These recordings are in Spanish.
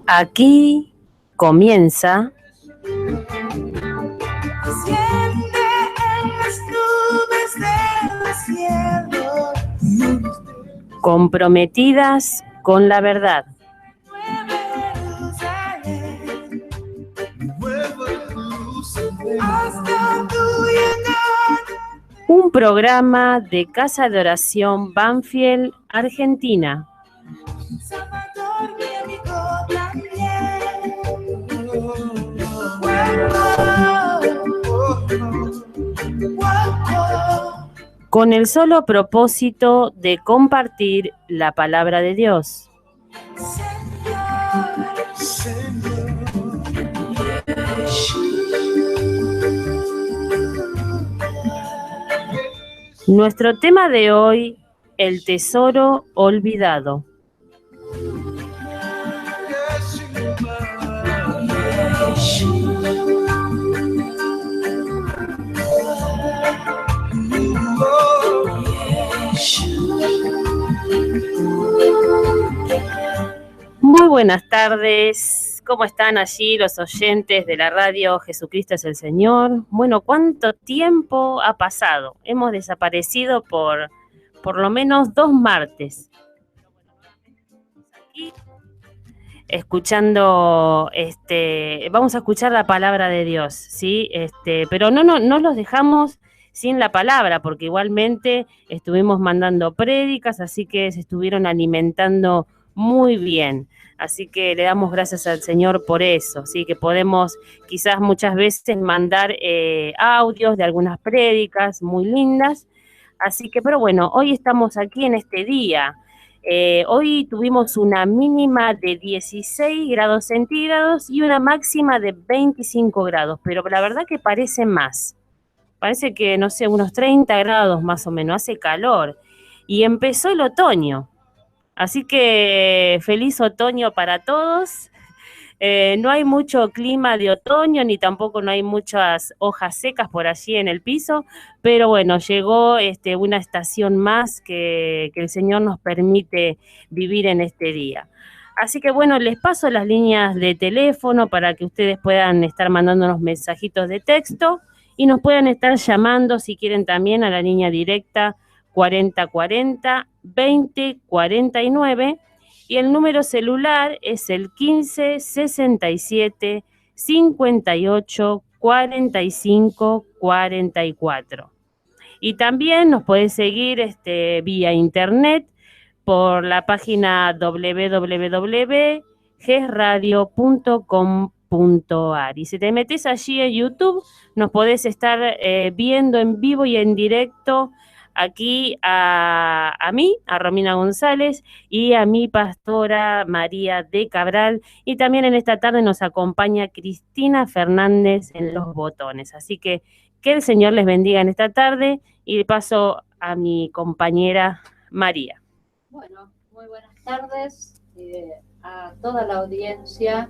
Aquí comienza Comprometidas con la Verdad. Un programa de Casa de Oración Banfield, Argentina. Con el solo propósito de compartir la palabra de Dios. Nuestro tema de hoy, el tesoro olvidado. Muy buenas tardes, ¿cómo están allí los oyentes de la radio Jesucristo es el Señor? Bueno, ¿cuánto tiempo ha pasado? Hemos desaparecido por lo menos 2 martes. Aquí escuchando, vamos a escuchar la palabra de Dios, ¿sí? Pero no los dejamos sin la palabra, porque igualmente estuvimos mandando prédicas, así que se estuvieron alimentando muy bien. Así que le damos gracias al Señor por eso, ¿sí? Que podemos quizás muchas veces mandar audios de algunas prédicas muy lindas. Así que, pero bueno, hoy estamos aquí en este día. Hoy tuvimos una mínima de 16 grados centígrados y una máxima de 25 grados, pero la verdad que parece más. Parece que, no sé, unos 30 grados más o menos, hace calor. Y empezó el otoño. Así que feliz otoño para todos. No hay mucho clima de otoño, ni tampoco no hay muchas hojas secas por allí en el piso, pero bueno, llegó una estación más que el Señor nos permite vivir en este día. Así que bueno, les paso las líneas de teléfono para que ustedes puedan estar mandándonos mensajitos de texto y nos puedan estar llamando si quieren también a la línea directa 4040 2049 y el número celular es el 15 67 58 45 44. Y también nos puede seguir vía internet por la página www.gesradio.com.ar. Y si te metes allí en YouTube, nos podés estar viendo en vivo y en directo aquí a mí, a Romina González, y a mi pastora María de Cabral. Y también en esta tarde nos acompaña Cristina Fernández en los botones. Así que el Señor les bendiga en esta tarde y de paso a mi compañera María. Bueno, muy buenas tardes a toda la audiencia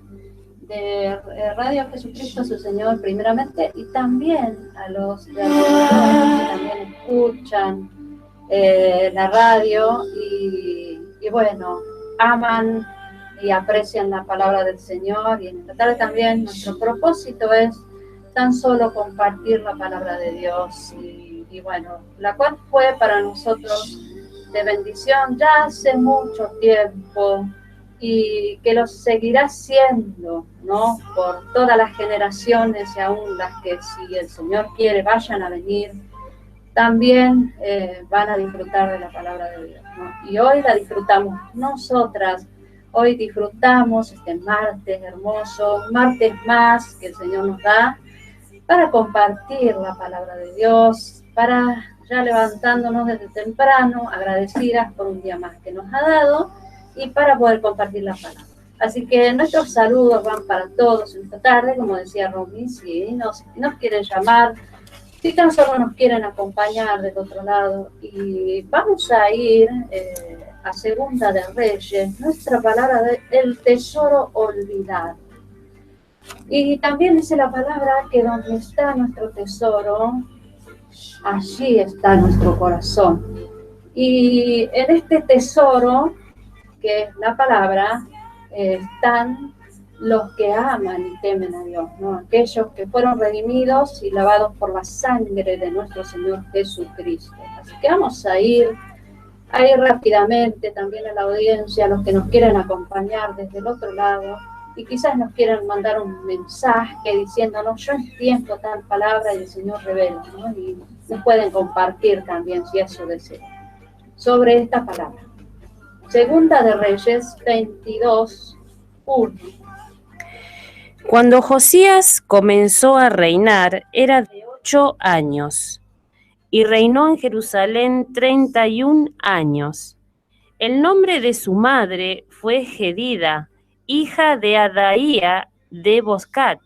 de Radio Jesucristo su Señor primeramente y también a los de alrededor que también escuchan la radio y bueno, aman y aprecian la palabra del Señor. Y en esta tarde también nuestro propósito es tan solo compartir la palabra de Dios y bueno, la cual fue para nosotros de bendición ya hace mucho tiempo y que lo seguirá siendo, ¿no? Por todas las generaciones y aún las que, si el Señor quiere, vayan a venir, también van a disfrutar de la palabra de Dios, ¿no? Y hoy la disfrutamos nosotras, hoy disfrutamos este martes hermoso, un martes más que el Señor nos da para compartir la palabra de Dios, para ya levantándonos desde temprano, agradecidas por un día más que nos ha dado y para poder compartir la palabra. Así que nuestros saludos van para todos en esta tarde, como decía Romy, si nos quieren llamar, si tan solo nos quieren acompañar del otro lado. Y vamos a ir a Segunda de Reyes, nuestra palabra del tesoro olvidado. Y también dice la palabra que donde está nuestro tesoro, allí está nuestro corazón. Y en este tesoro, que es la palabra, están los que aman y temen a Dios, ¿no? Aquellos que fueron redimidos y lavados por la sangre de nuestro Señor Jesucristo. Así que vamos a ir rápidamente también a la audiencia, los que nos quieren acompañar desde el otro lado y quizás nos quieran mandar un mensaje diciéndonos, yo entiendo tal palabra y el Señor revela, ¿no? Y nos pueden compartir también, si eso desean, sobre esta palabra. Segunda de Reyes 22:1. Cuando Josías comenzó a reinar, era de 8 años, y reinó en Jerusalén 31 años. El nombre de su madre fue Jedida, hija de Adaía de Boscat,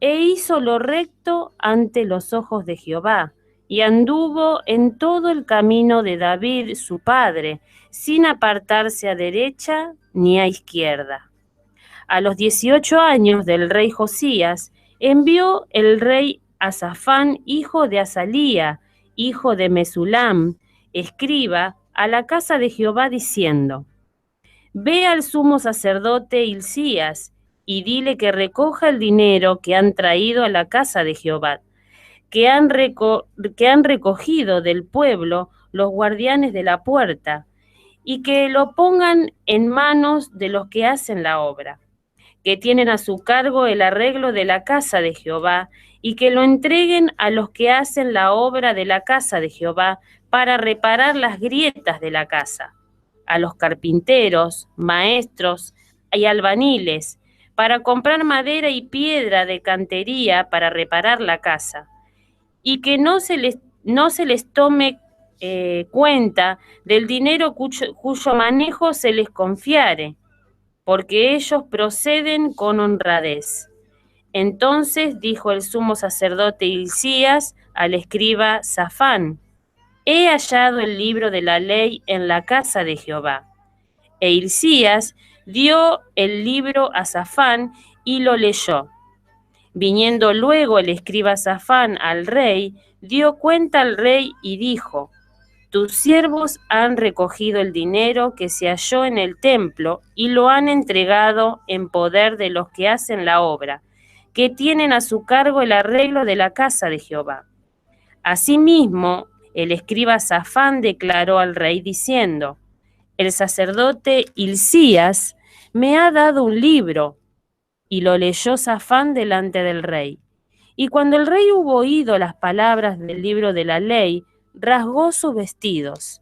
e hizo lo recto ante los ojos de Jehová, y anduvo en todo el camino de David su padre, sin apartarse a derecha ni a izquierda. A los 18 años del rey Josías, envió el rey a Safán, hijo de Azalía, hijo de Mesulam, escriba, a la casa de Jehová, diciendo: Ve al sumo sacerdote Hilcías, y dile que recoja el dinero que han traído a la casa de Jehová, que han recogido del pueblo los guardianes de la puerta, y que lo pongan en manos de los que hacen la obra, que tienen a su cargo el arreglo de la casa de Jehová, y que lo entreguen a los que hacen la obra de la casa de Jehová para reparar las grietas de la casa, a los carpinteros, maestros y albaniles, para comprar madera y piedra de cantería para reparar la casa, y que no se les tome cuenta del dinero cuyo manejo se les confiare, porque ellos proceden con honradez. Entonces dijo el sumo sacerdote Hilcías al escriba Safán: He hallado el libro de la ley en la casa de Jehová. E Hilcías dio el libro a Safán y lo leyó. Viniendo luego el escriba Safán al rey, dio cuenta al rey y dijo: Tus siervos han recogido el dinero que se halló en el templo y lo han entregado en poder de los que hacen la obra, que tienen a su cargo el arreglo de la casa de Jehová. Asimismo, el escriba Safán declaró al rey diciendo: El sacerdote Hilcías me ha dado un libro. Y lo leyó Safán delante del rey. Y cuando el rey hubo oído las palabras del libro de la ley, rasgó sus vestidos.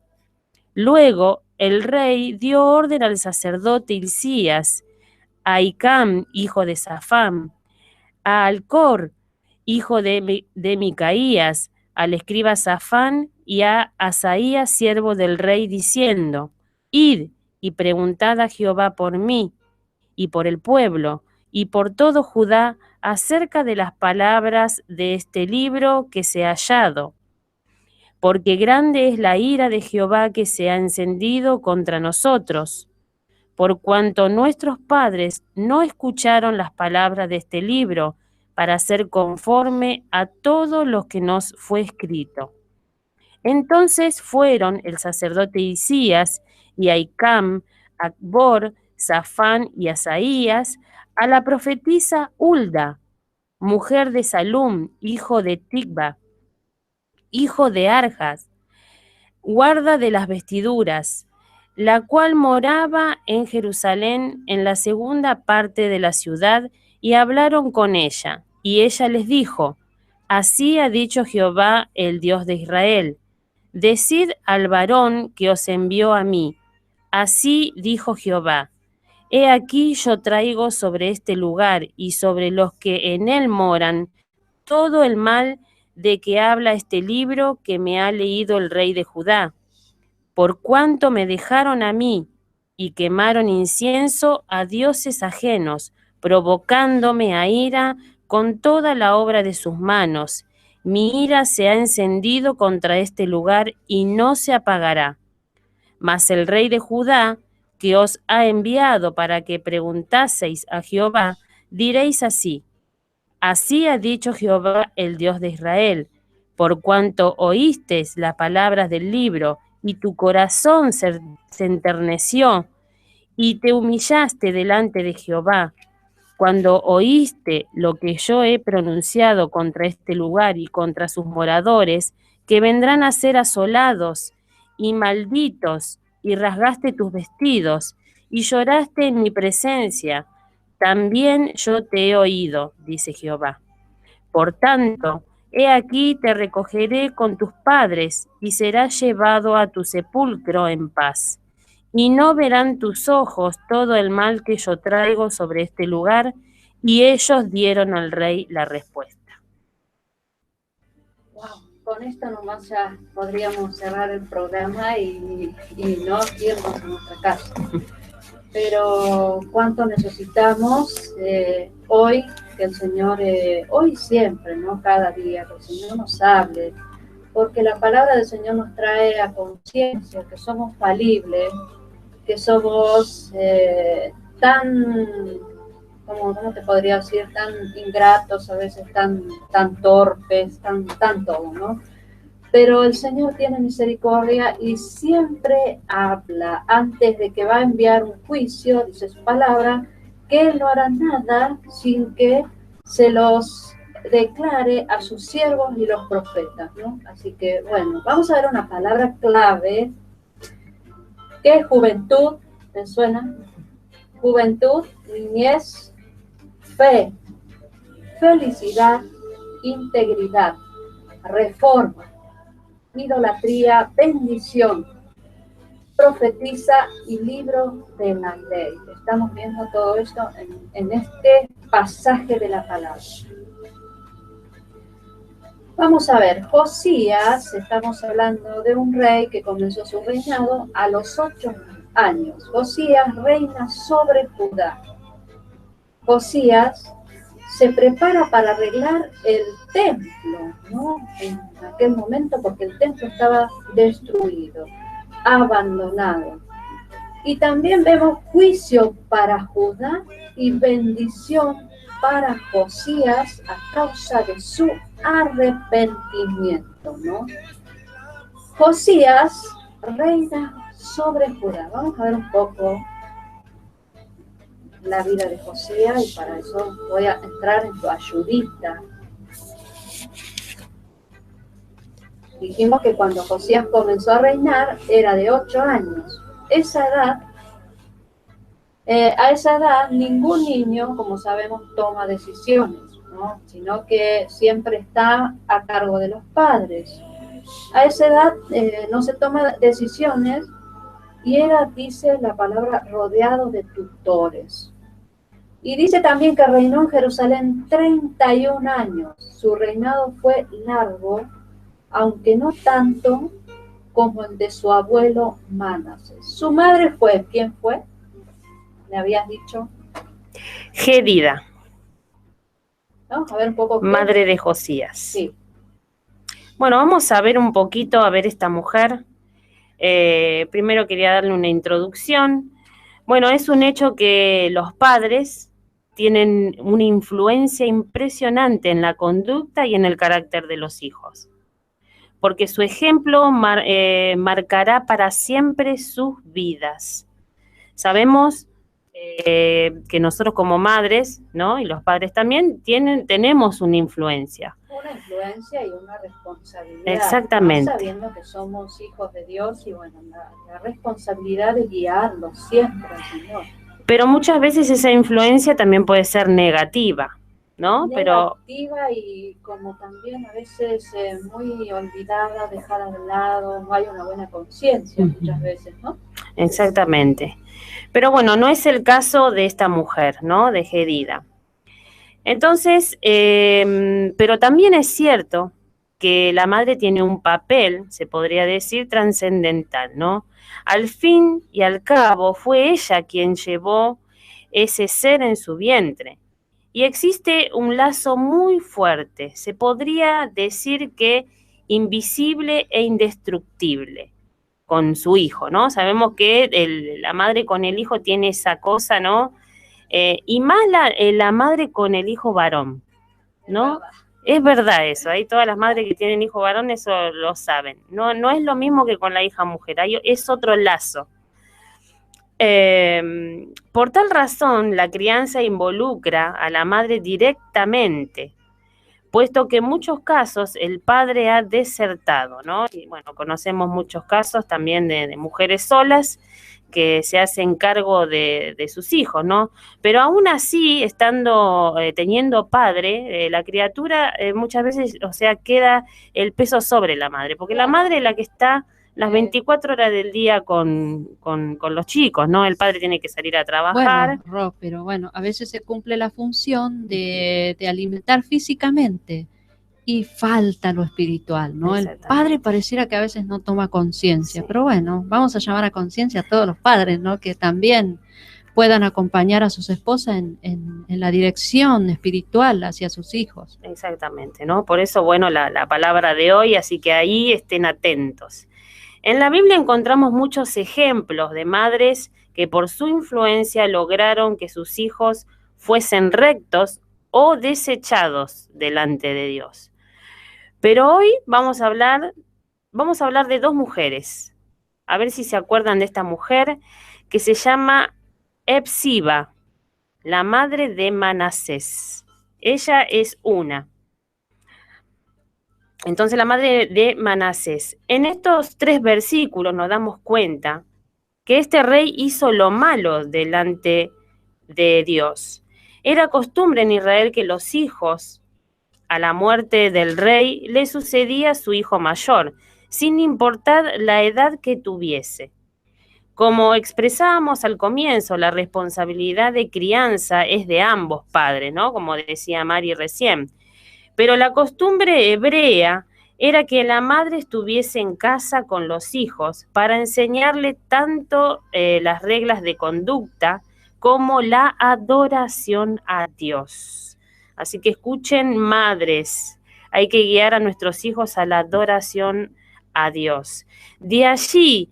Luego el rey dio orden al sacerdote Hilcías, a Hicam, hijo de Safán, a Alcor, hijo de Micaías, al escriba Safán y a Asaías, siervo del rey, diciendo: Id y preguntad a Jehová por mí y por el pueblo y por todo Judá acerca de las palabras de este libro que se ha hallado, porque grande es la ira de Jehová que se ha encendido contra nosotros, por cuanto nuestros padres no escucharon las palabras de este libro, para hacer conforme a todo lo que nos fue escrito. Entonces fueron el sacerdote Hilcías y Ahicam, Acbor, Safán y Asaías a la profetisa Hulda, mujer de Salum, hijo de Ticba, hijo de Arjas, guarda de las vestiduras, la cual moraba en Jerusalén, en la segunda parte de la ciudad, y hablaron con ella. Y ella les dijo: Así ha dicho Jehová, el Dios de Israel: Decid al varón que os envió a mí: Así dijo Jehová: He aquí yo traigo sobre este lugar y sobre los que en él moran todo el mal de que habla este libro que me ha leído el rey de Judá, por cuanto me dejaron a mí y quemaron incienso a dioses ajenos, provocándome a ira con toda la obra de sus manos. Mi ira se ha encendido contra este lugar y no se apagará. Mas el rey de Judá, que os ha enviado para que preguntaseis a Jehová, diréis así: así ha dicho Jehová, el Dios de Israel, por cuanto oísteis las palabras del libro, y tu corazón se enterneció, y te humillaste delante de Jehová, cuando oíste lo que yo he pronunciado contra este lugar y contra sus moradores, que vendrán a ser asolados y malditos, y rasgaste tus vestidos, y lloraste en mi presencia, también yo te he oído, dice Jehová. Por tanto, he aquí te recogeré con tus padres, y serás llevado a tu sepulcro en paz. Y no verán tus ojos todo el mal que yo traigo sobre este lugar. Y ellos dieron al rey la respuesta. Wow, con esto nomás ya podríamos cerrar el programa y no irnos a nuestra casa. Pero cuánto necesitamos hoy que el Señor, hoy siempre, ¿no? Cada día, que el Señor nos hable, porque la palabra del Señor nos trae a conciencia que somos falibles, que somos tan, ¿cómo te podría decir? Tan ingratos, a veces tan torpes, tan todo, ¿no? Pero el Señor tiene misericordia y siempre habla antes de que va a enviar un juicio, dice su palabra, que Él no hará nada sin que se los declare a sus siervos y los profetas, ¿no? Así que, bueno, vamos a ver una palabra clave, que es juventud, ¿te suena? Juventud, niñez, fe, felicidad, integridad, reforma, idolatría, bendición, profetiza y libro de la ley. Estamos viendo todo esto en este pasaje de la palabra. Vamos a ver, Josías, estamos hablando de un rey que comenzó su reinado a los 8 años. Josías reina sobre Judá. Josías se prepara para arreglar el templo, ¿no? En aquel momento, porque el templo estaba destruido, abandonado. Y también vemos juicio para Judá y bendición para Josías a causa de su arrepentimiento, ¿no? Josías reina sobre Judá. Vamos a ver un poco la vida de Josías y para eso voy a entrar en tu ayudita. Dijimos que cuando Josías comenzó a reinar era de 8 años. A esa edad ningún niño, como sabemos, toma decisiones, ¿no? Sino que siempre está a cargo de los padres. A esa edad no se toma decisiones y era, dice la palabra, rodeado de tutores. Y dice también que reinó en Jerusalén 31 años. Su reinado fue largo, aunque no tanto como el de su abuelo Manasés. Su madre fue, ¿quién fue? ¿Le habías dicho? Gedida. Vamos a ver un poco. Madre de Josías. Sí. Bueno, vamos a ver un poquito, a ver esta mujer. Primero quería darle una introducción. Bueno, es un hecho que los padres tienen una influencia impresionante en la conducta y en el carácter de los hijos, porque su ejemplo marcará para siempre sus vidas. Sabemos que nosotros como madres, ¿no? Y los padres también tenemos una influencia. Una influencia y una responsabilidad. Exactamente. ¿No? Sabiendo que somos hijos de Dios y bueno, la responsabilidad de guiarlos siempre al Señor. Pero muchas veces esa influencia también puede ser negativa, ¿no? Negativa y como también a veces muy olvidada, dejada de lado, no hay una buena conciencia muchas veces, ¿no? Exactamente. Pero bueno, no es el caso de esta mujer, ¿no? De Gedida. Entonces, pero también es cierto que la madre tiene un papel, se podría decir, trascendental, ¿no? Al fin y al cabo, fue ella quien llevó ese ser en su vientre. Y existe un lazo muy fuerte, se podría decir que invisible e indestructible, con su hijo, ¿no? Sabemos que la madre con el hijo tiene esa cosa, ¿no? Y más la madre con el hijo varón, ¿no? Es verdad eso, hay todas las madres que tienen hijo varón, eso lo saben. No, no es lo mismo que con la hija mujer, es otro lazo. Por tal razón, la crianza involucra a la madre directamente, puesto que en muchos casos el padre ha desertado, ¿no? Y bueno, conocemos muchos casos también de mujeres solas que se hacen cargo de sus hijos, ¿no? Pero aún así, teniendo padre, la criatura muchas veces, o sea, queda el peso sobre la madre, porque la madre es la que está las 24 horas del día con los chicos, ¿no? El padre tiene que salir a trabajar. Bueno, Ro, pero bueno, a veces se cumple la función de alimentar físicamente y falta lo espiritual, ¿no? El padre pareciera que a veces no toma conciencia, sí. Pero bueno, vamos a llamar a conciencia a todos los padres, ¿no? Que también puedan acompañar a sus esposas en la dirección espiritual hacia sus hijos. Exactamente, ¿no? Por eso, bueno, la palabra de hoy, así que ahí estén atentos. En la Biblia encontramos muchos ejemplos de madres que por su influencia lograron que sus hijos fuesen rectos o desechados delante de Dios. Pero hoy vamos a hablar de dos mujeres. A ver si se acuerdan de esta mujer que se llama Epsiba, la madre de Manasés. Ella es una. Entonces la madre de Manasés. En estos 3 versículos nos damos cuenta que este rey hizo lo malo delante de Dios. Era costumbre en Israel que los hijos, a la muerte del rey, le sucedía a su hijo mayor, sin importar la edad que tuviese. Como expresábamos al comienzo, la responsabilidad de crianza es de ambos padres, ¿no? Como decía Mari recién. Pero la costumbre hebrea era que la madre estuviese en casa con los hijos para enseñarle tanto las reglas de conducta como la adoración a Dios. Así que escuchen, madres, hay que guiar a nuestros hijos a la adoración a Dios. De allí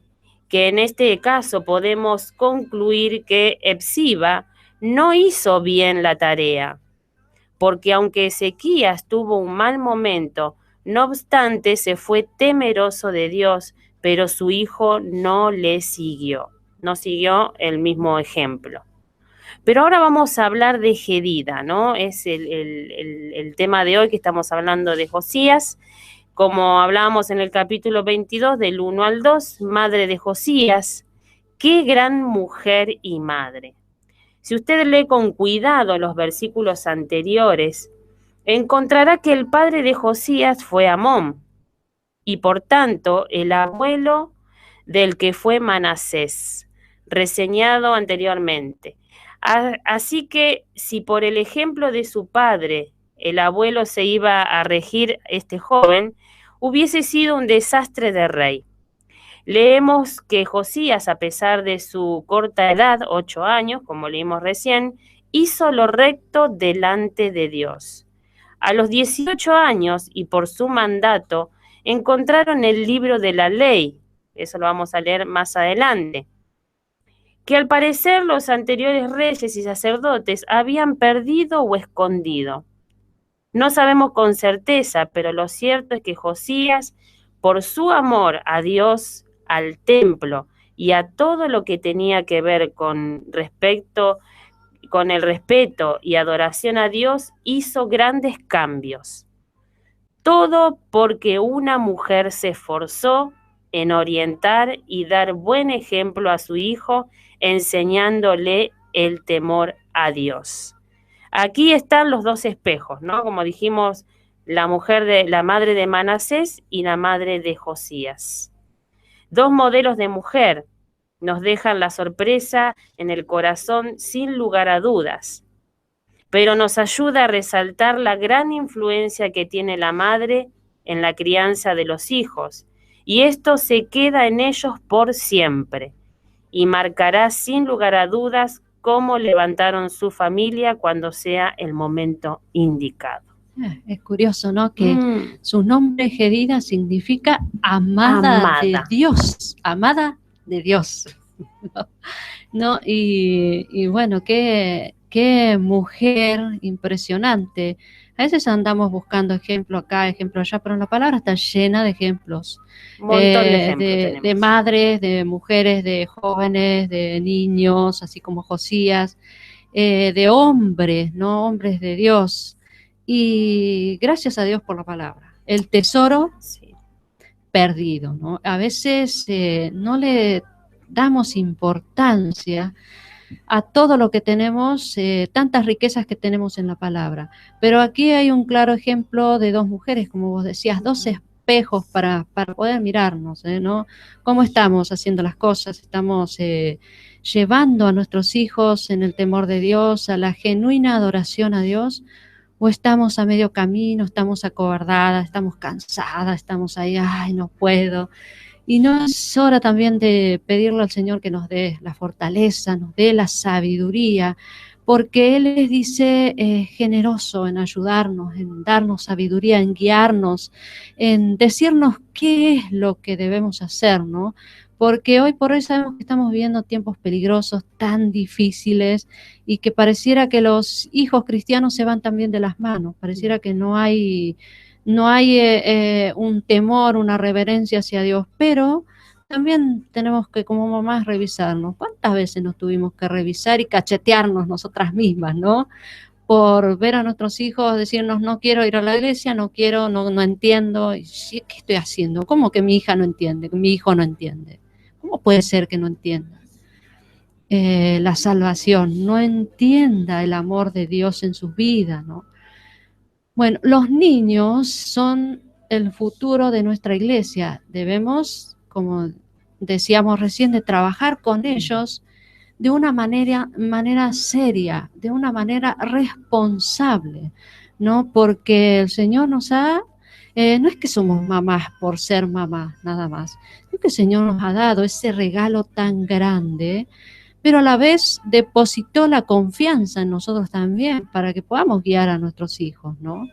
que en este caso podemos concluir que Epsiba no hizo bien la tarea, porque aunque Ezequías tuvo un mal momento, no obstante se fue temeroso de Dios, pero su hijo no le siguió, no siguió el mismo ejemplo. Pero ahora vamos a hablar de Jedida, ¿no? Es el tema de hoy, que estamos hablando de Josías. Como hablábamos en el capítulo 22, del 1 al 2, madre de Josías, qué gran mujer y madre. Si usted lee con cuidado los versículos anteriores, encontrará que el padre de Josías fue Amón, y por tanto el abuelo del que fue Manasés, reseñado anteriormente. Así que si por el ejemplo de su padre el abuelo se iba a regir este joven, hubiese sido un desastre de rey. Leemos que Josías, a pesar de su corta edad, 8 años, como leímos recién, hizo lo recto delante de Dios. A los 18 años, y por su mandato, encontraron el libro de la ley, eso lo vamos a leer más adelante, que al parecer los anteriores reyes y sacerdotes habían perdido o escondido. No sabemos con certeza, pero lo cierto es que Josías, por su amor a Dios, al templo y a todo lo que tenía que ver con el respeto y adoración a Dios, hizo grandes cambios. Todo porque una mujer se esforzó en orientar y dar buen ejemplo a su hijo, enseñándole el temor a Dios. Aquí están los dos espejos, ¿no? Como dijimos, la madre de Manasés y la madre de Josías. Dos modelos de mujer nos dejan la sorpresa en el corazón sin lugar a dudas, pero nos ayuda a resaltar la gran influencia que tiene la madre en la crianza de los hijos, y esto se queda en ellos por siempre, y marcará sin lugar a dudas cómo levantaron su familia cuando sea el momento indicado. Es curioso, ¿no? Que su nombre Gedida significa amada de Dios, amada de Dios. ¿No? Y bueno, qué mujer impresionante. A veces andamos buscando ejemplo acá, ejemplo allá, pero la palabra está llena de ejemplos. Un montón de ejemplos de madres, de mujeres, de jóvenes, de niños, así como Josías, de hombres, ¿no? Hombres de Dios. Y gracias a Dios por la palabra. El tesoro perdido, ¿no? A veces no le damos importancia a todo lo que tenemos, tantas riquezas que tenemos en la palabra. Pero aquí hay un claro ejemplo de dos mujeres, como vos decías, dos espejos para poder mirarnos, ¿no? ¿Cómo estamos haciendo las cosas? ¿Estamos llevando a nuestros hijos en el temor de Dios, a la genuina adoración a Dios? ¿O estamos a medio camino, estamos acobardadas, estamos cansadas, estamos ahí, ay, no puedo? Y no es hora también de pedirle al Señor que nos dé la fortaleza, nos dé la sabiduría, porque Él les dice generoso en ayudarnos, en darnos sabiduría, en guiarnos, en decirnos qué es lo que debemos hacer, ¿no? Porque hoy por hoy sabemos que estamos viviendo tiempos peligrosos, tan difíciles, y que pareciera que los hijos cristianos se van también de las manos, pareciera que no hay un temor, una reverencia hacia Dios, pero también tenemos que como mamás revisarnos. ¿Cuántas veces nos tuvimos que revisar y cachetearnos nosotras mismas, ¿no? Por ver a nuestros hijos, decirnos, no quiero ir a la iglesia, no quiero, no entiendo. ¿Qué estoy haciendo? ¿Cómo que mi hija no entiende? Que mi hijo no entiende. ¿Cómo puede ser que no entienda la salvación? No entienda el amor de Dios en sus vidas, ¿no? Bueno, los niños son el futuro de nuestra iglesia. Debemos, como decíamos recién, de trabajar con ellos de una manera seria, de una manera responsable, ¿no? Porque el Señor nos ha, no es que somos mamás por ser mamás, nada más, es que el Señor nos ha dado ese regalo tan grande, pero a la vez depositó la confianza en nosotros también para que podamos guiar a nuestros hijos, ¿no?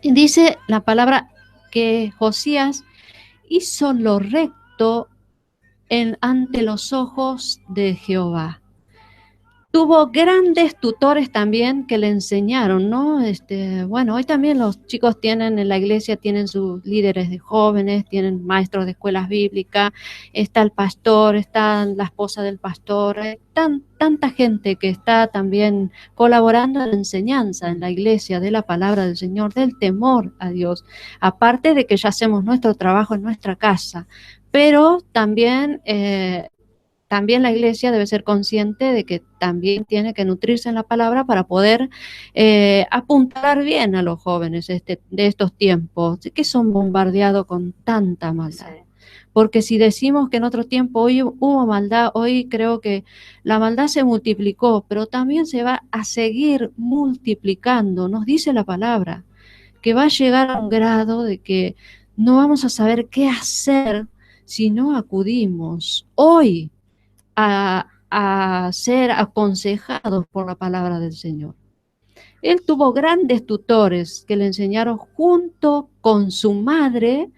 Y dice la palabra que Josías hizo lo recto ante los ojos de Jehová. Tuvo grandes tutores también que le enseñaron, ¿no? Bueno, hoy también los chicos tienen en la iglesia, tienen sus líderes de jóvenes, tienen maestros de escuelas bíblicas, está el pastor, está la esposa del pastor, tanta gente que está también colaborando en la enseñanza en la iglesia de la palabra del Señor, del temor a Dios, aparte de que ya hacemos nuestro trabajo en nuestra casa, pero también la iglesia debe ser consciente de que también tiene que nutrirse en la palabra para poder apuntar bien a los jóvenes de estos tiempos, que son bombardeados con tanta maldad. Sí. Porque si decimos que en otro tiempo hoy hubo maldad, hoy creo que la maldad se multiplicó, pero también se va a seguir multiplicando. Nos dice la palabra que va a llegar a un grado de que no vamos a saber qué hacer si no acudimos hoy a ser aconsejados por la palabra del Señor. Él tuvo grandes tutores que le enseñaron junto con su madre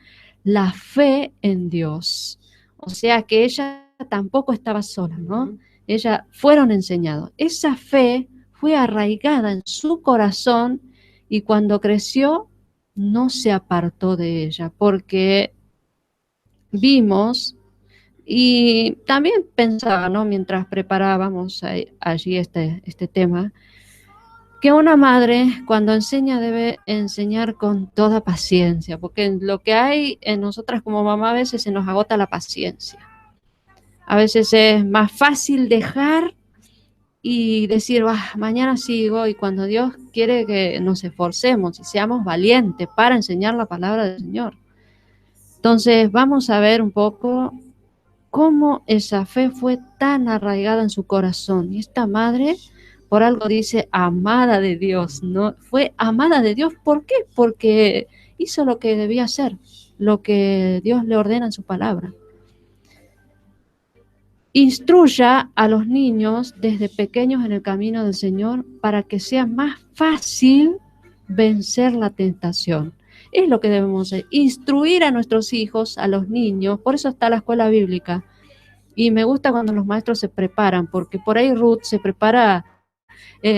la fe en Dios. O sea que ella tampoco estaba sola, ¿no? Ella fueron enseñados. Esa fe fue arraigada en su corazón y cuando creció no se apartó de ella, porque vimos. Y también pensaba, ¿no? Mientras preparábamos allí este tema, que una madre cuando enseña debe enseñar con toda paciencia, porque lo que hay en nosotras como mamá a veces se nos agota la paciencia. A veces es más fácil dejar y decir, mañana sigo, y cuando Dios quiere que nos esforcemos y seamos valientes para enseñar la palabra del Señor. Entonces vamos a ver un poco cómo esa fe fue tan arraigada en su corazón. Y esta madre, por algo dice, amada de Dios, ¿no? Fue amada de Dios, ¿por qué? Porque hizo lo que debía hacer, lo que Dios le ordena en su palabra. Instruya a los niños desde pequeños en el camino del Señor para que sea más fácil vencer la tentación. Es lo que debemos hacer, instruir a nuestros hijos, a los niños. Por eso está la escuela bíblica. Y me gusta cuando los maestros se preparan, porque por ahí Ruth se prepara,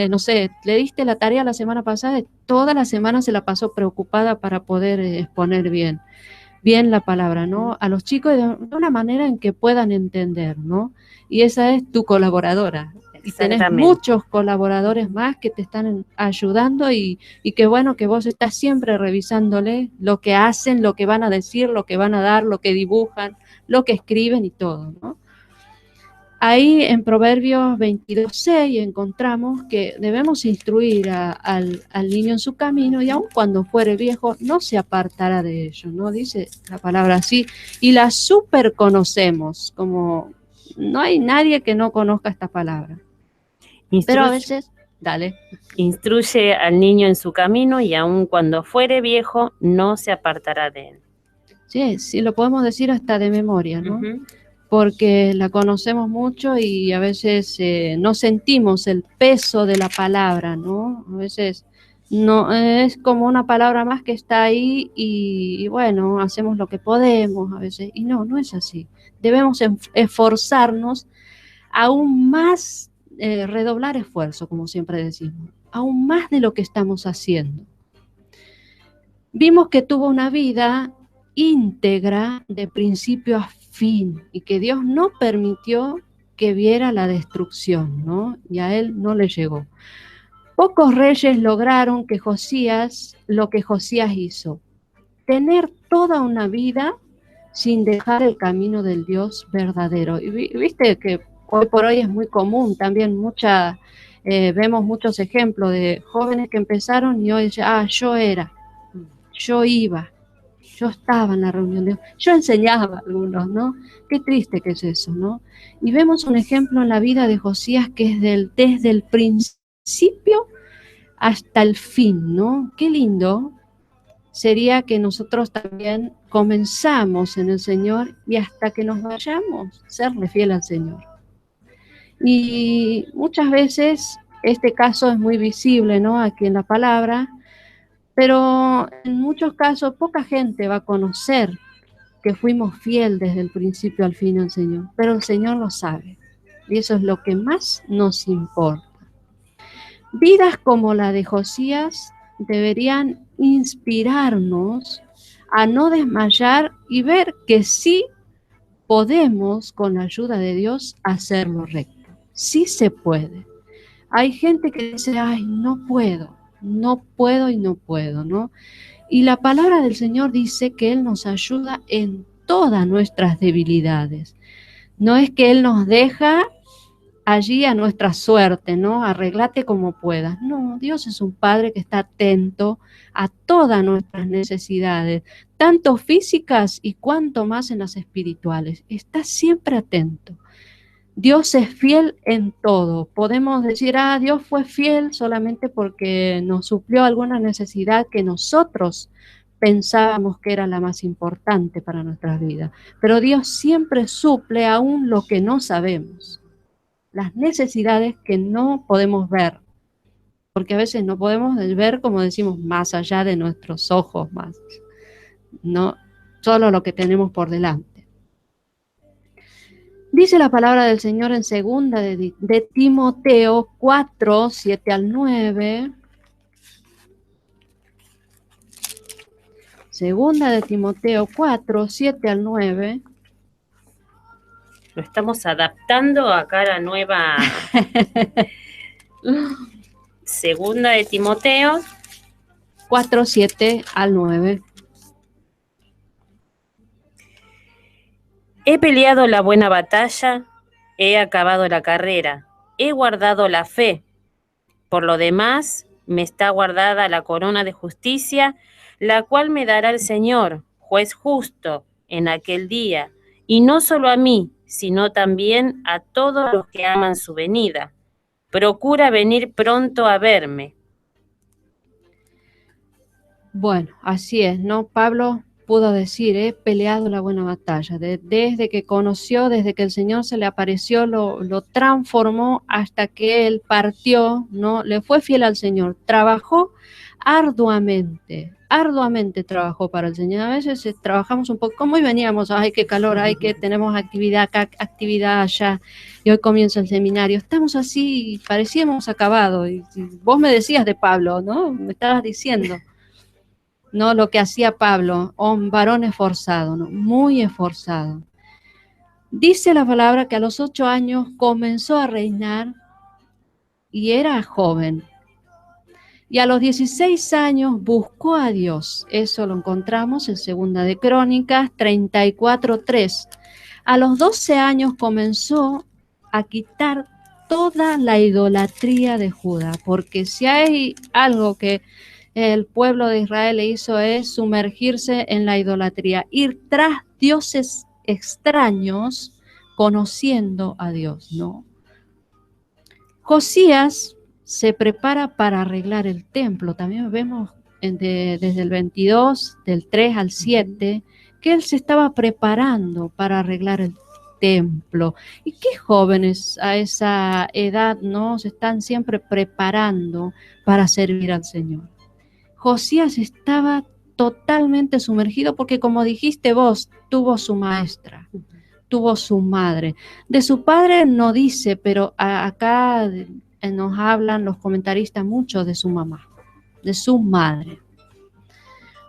no sé, le diste la tarea la semana pasada y toda la semana se la pasó preocupada para poder exponer bien la palabra, ¿no? A los chicos de una manera en que puedan entender, ¿no? Y esa es tu colaboradora. Y tenés muchos colaboradores más que te están ayudando y qué bueno que vos estás siempre revisándole lo que hacen, lo que van a decir, lo que van a dar, lo que dibujan, lo que escriben y todo, ¿no? Ahí en Proverbios 22:6 encontramos que debemos instruir al niño en su camino y aun cuando fuere viejo no se apartará de ello, ¿no? Dice la palabra así, y la super conocemos, como no hay nadie que no conozca esta palabra. Pero a veces, dale. Instruye al niño en su camino y aun cuando fuere viejo no se apartará de él. Sí, sí, lo podemos decir hasta de memoria, ¿no? Porque la conocemos mucho y a veces no sentimos el peso de la palabra, ¿no? A veces no es como una palabra más que está ahí y bueno, hacemos lo que podemos a veces. Y no es así. Debemos esforzarnos aún más, redoblar esfuerzo, como siempre decimos, aún más de lo que estamos haciendo. Vimos que tuvo una vida íntegra de principio a fin y que Dios no permitió que viera la destrucción, ¿no? Y a él no le llegó. Pocos reyes lograron que lo que Josías hizo, tener toda una vida sin dejar el camino del Dios verdadero. Y viste que hoy por hoy es muy común también vemos muchos ejemplos de jóvenes que empezaron y hoy yo iba, yo estaba en la reunión, yo enseñaba a algunos, ¿no? Qué triste que es eso, ¿no? Y vemos un ejemplo en la vida de Josías que es desde el principio hasta el fin, ¿no? Qué lindo sería que nosotros también comenzamos en el Señor y hasta que nos vayamos, serle fiel al Señor. Y muchas veces este caso es muy visible, ¿no? Aquí en la palabra, pero en muchos casos poca gente va a conocer que fuimos fiel desde el principio al fin al Señor, pero el Señor lo sabe y eso es lo que más nos importa. Vidas como la de Josías deberían inspirarnos a no desmayar y ver que sí podemos, con la ayuda de Dios, hacer lo recto. Sí se puede. Hay gente que dice, ay, no puedo, ¿no? Y la palabra del Señor dice que Él nos ayuda en todas nuestras debilidades. No es que Él nos deja allí a nuestra suerte, ¿no? Arreglate como puedas. No, Dios es un Padre que está atento a todas nuestras necesidades, tanto físicas y cuanto más en las espirituales. Está siempre atento. Dios es fiel en todo. Podemos decir, Dios fue fiel solamente porque nos suplió alguna necesidad que nosotros pensábamos que era la más importante para nuestras vidas. Pero Dios siempre suple aún lo que no sabemos. Las necesidades que no podemos ver, porque a veces no podemos ver, como decimos, más allá de nuestros ojos, no solo lo que tenemos por delante. Dice la palabra del Señor en segunda de Timoteo 4, 7 al 9. Segunda de Timoteo 4, 7 al 9. Lo estamos adaptando acá a la nueva Segunda de Timoteo 4, 7 al 9. He peleado la buena batalla, he acabado la carrera, he guardado la fe. Por lo demás, me está guardada la corona de justicia, la cual me dará el Señor, juez justo, en aquel día, y no solo a mí, sino también a todos los que aman su venida. Procura venir pronto a verme. Bueno, así es, ¿no? Pablo pudo decir, he peleado la buena batalla. Desde que conoció, desde que el Señor se le apareció, lo transformó hasta que él partió, ¿no? Le fue fiel al Señor, trabajó arduamente trabajó para el Señor. A veces trabajamos un poco, como hoy veníamos, ay, qué calor, ay, que tenemos actividad acá, actividad allá, y hoy comienza el seminario. Estamos así, parecíamos acabados. Y vos me decías de Pablo, ¿no? Me estabas diciendo, ¿no? Lo que hacía Pablo, un varón esforzado, ¿no? Muy esforzado. Dice la palabra que a los 8 años comenzó a reinar y era joven. Y a los 16 años buscó a Dios. Eso lo encontramos en 2 de Crónicas 34:3. A los 12 años comenzó a quitar toda la idolatría de Judá, porque si hay algo que el pueblo de Israel le hizo es sumergirse en la idolatría, ir tras dioses extraños conociendo a Dios, ¿no? Josías se prepara para arreglar el templo. También vemos desde el 22, del 3 al 7, que él se estaba preparando para arreglar el templo. Y qué jóvenes a esa edad, ¿no? Se están siempre preparando para servir al Señor. Josías estaba totalmente sumergido porque, como dijiste vos, tuvo su maestra, tuvo su madre. De su padre no dice, pero acá nos hablan los comentaristas mucho de su mamá, de su madre.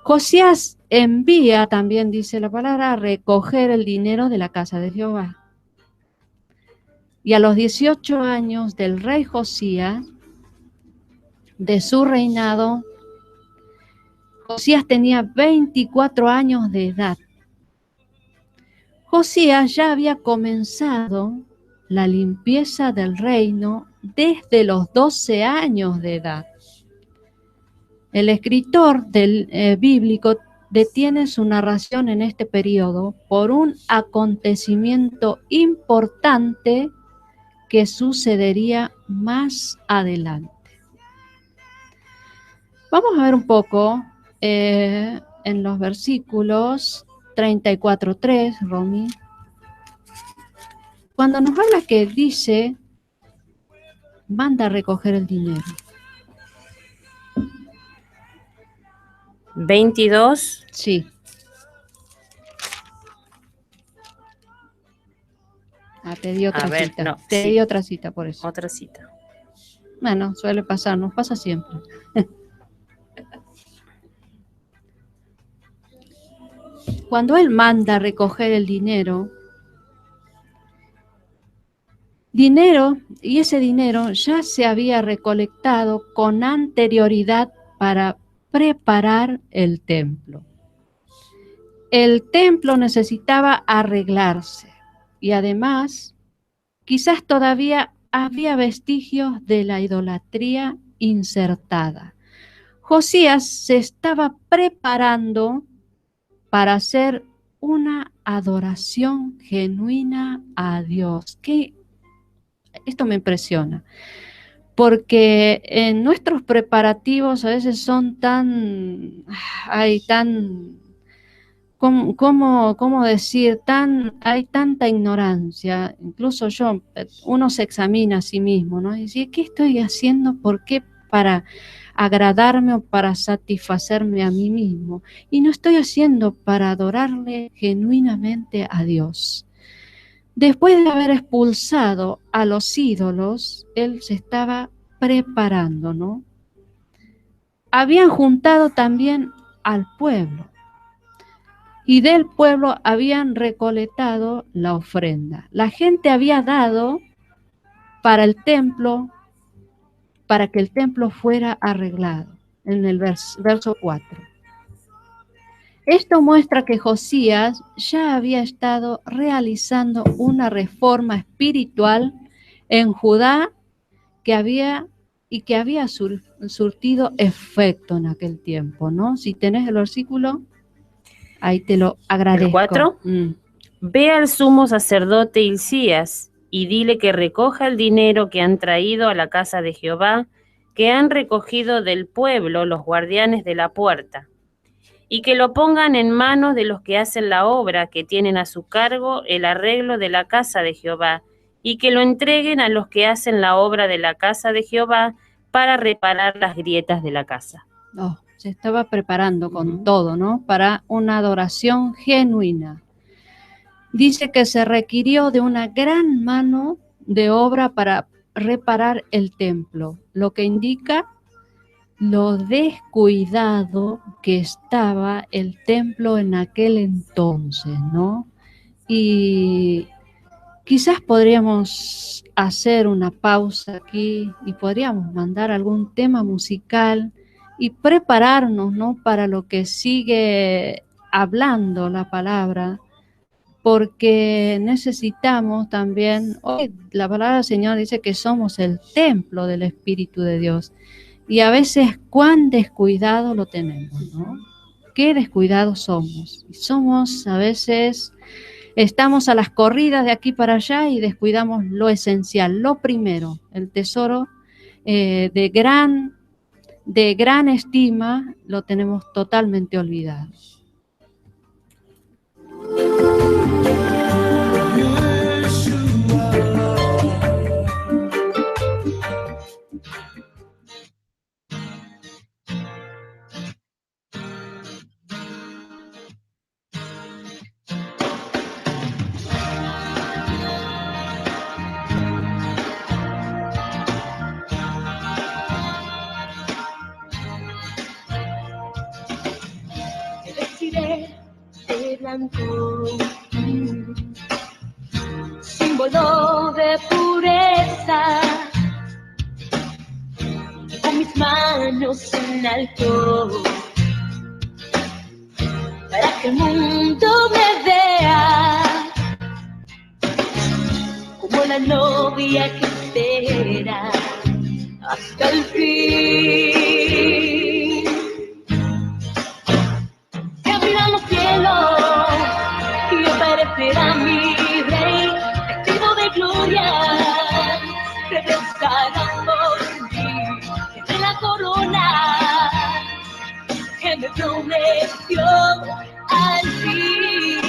Josías envía, también dice la palabra, a recoger el dinero de la casa de Jehová. Y a los 18 años del rey Josías, de su reinado, Josías tenía 24 años de edad. Josías ya había comenzado la limpieza del reino desde los 12 años de edad. El escritor bíblico detiene su narración en este periodo por un acontecimiento importante que sucedería más adelante. Vamos a ver un poco en los versículos 34:3, Romy, cuando nos habla que dice, manda a recoger el dinero. 22. Sí. Te di otra cita. No, te sí. di otra cita por eso. Otra cita. Bueno, suele pasar, nos pasa siempre. Cuando él manda a recoger el dinero, y ese dinero ya se había recolectado con anterioridad para preparar el templo. El templo necesitaba arreglarse y además quizás todavía había vestigios de la idolatría insertada. Josías se estaba preparando para hacer una adoración genuina a Dios. Esto me impresiona, porque en nuestros preparativos a veces son ¿cómo decir? Hay tanta ignorancia. Incluso uno se examina a sí mismo, ¿no? Y dice, ¿qué estoy haciendo? ¿Por qué? Para agradarme o para satisfacerme a mí mismo. Y no estoy haciendo para adorarle genuinamente a Dios. Después de haber expulsado a los ídolos, él se estaba preparando, ¿no? Habían juntado también al pueblo y del pueblo habían recolectado la ofrenda. La gente había dado para el templo, para que el templo fuera arreglado, en el verso 4. Esto muestra que Josías ya había estado realizando una reforma espiritual en Judá que había surtido efecto en aquel tiempo, ¿no? Si tenés el versículo, ahí te lo agradezco. ¿El 4? Ve al sumo sacerdote Hilcías y dile que recoja el dinero que han traído a la casa de Jehová, que han recogido del pueblo los guardianes de la puerta, y que lo pongan en manos de los que hacen la obra, que tienen a su cargo el arreglo de la casa de Jehová, y que lo entreguen a los que hacen la obra de la casa de Jehová para reparar las grietas de la casa. Oh, se estaba preparando con todo, ¿no? Para una adoración genuina. Dice que se requirió de una gran mano de obra para reparar el templo, lo que indica lo descuidado que estaba el templo en aquel entonces, ¿no? Y quizás podríamos hacer una pausa aquí y podríamos mandar algún tema musical y prepararnos, ¿no? Para lo que sigue hablando la palabra, porque necesitamos también, hoy la palabra del Señor dice que somos el templo del Espíritu de Dios. Y a veces cuán descuidado lo tenemos, ¿no? Qué descuidados somos. Somos a veces, estamos a las corridas de aquí para allá y descuidamos lo esencial, lo primero, el tesoro de gran estima, lo tenemos totalmente olvidado. Símbolo de pureza, con mis manos en alto, para que el mundo me vea como la novia que espera hasta el fin. Se abrirán los cielos y aparecerá mi rey, vestido de gloria, regresará por mí, de la corona que me prometió al fin.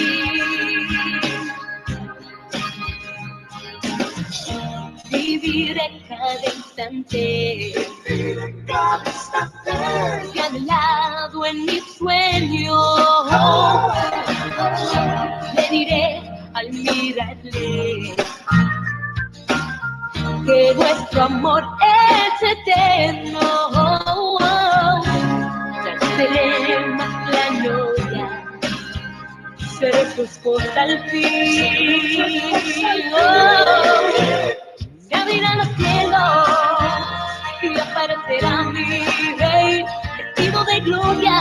Viviré cada instante, que anhelado en mis sueños, le diré al mirarle que nuestro amor es eterno. Ya seré más la novia, seré su esposa al fin. Se abrirán los cielos y aparecerá mi rey, vestido de gloria,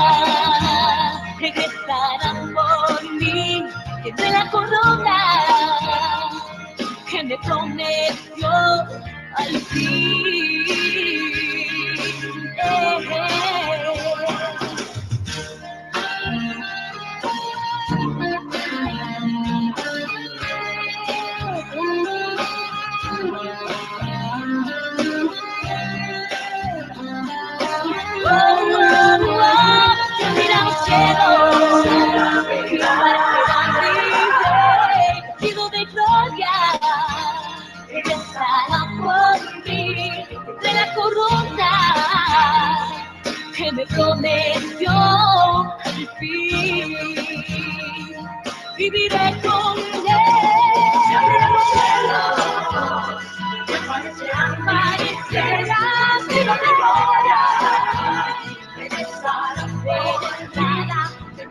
regresará por mí, de la corona que me prometió al fin. Mira los cielos y aparecerá mi rey, vestido de gloria, regresará por mí, de la corona que me prometió al fin. Viviré con él. Se abrirán los cielos y aparecerá vestido de gloria, regresará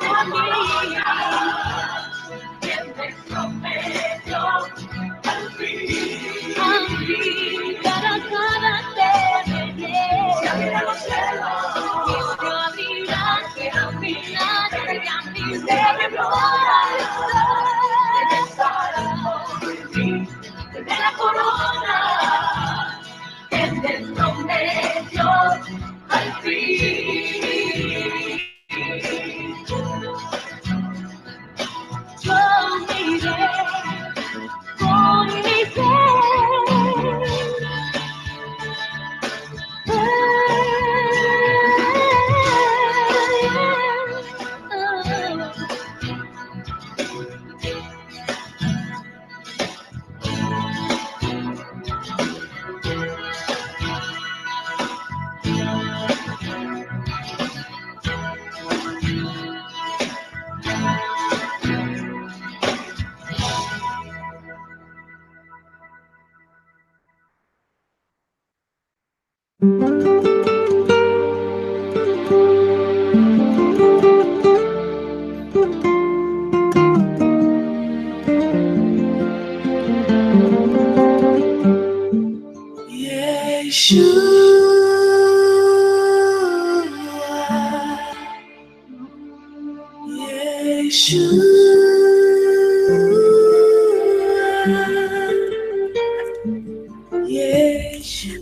por mí, quien me prometió al fin, cada te veré. Se abrirán los cielos y se abrirán, que al final serán mis memorias. Regresará por mí, de la corona que me prometió al fin.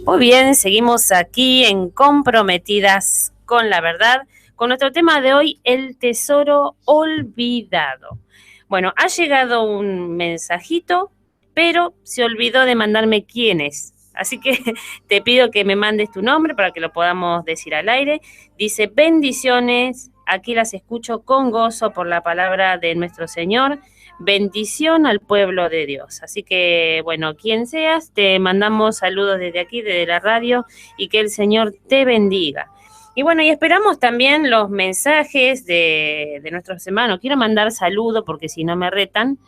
Muy bien, seguimos aquí en Comprometidas con la Verdad, con nuestro tema de hoy, el tesoro olvidado. Bueno, ha llegado un mensajito, pero se olvidó de mandarme quién es. Así que te pido que me mandes tu nombre para que lo podamos decir al aire. Dice, bendiciones, aquí las escucho con gozo por la palabra de nuestro Señor. Bendición al pueblo de Dios. Así que, bueno, quien seas, te mandamos saludos desde aquí, desde la radio, y que el Señor te bendiga. Y bueno, y esperamos también los mensajes de nuestros hermanos. Quiero mandar saludos, porque si no me retan,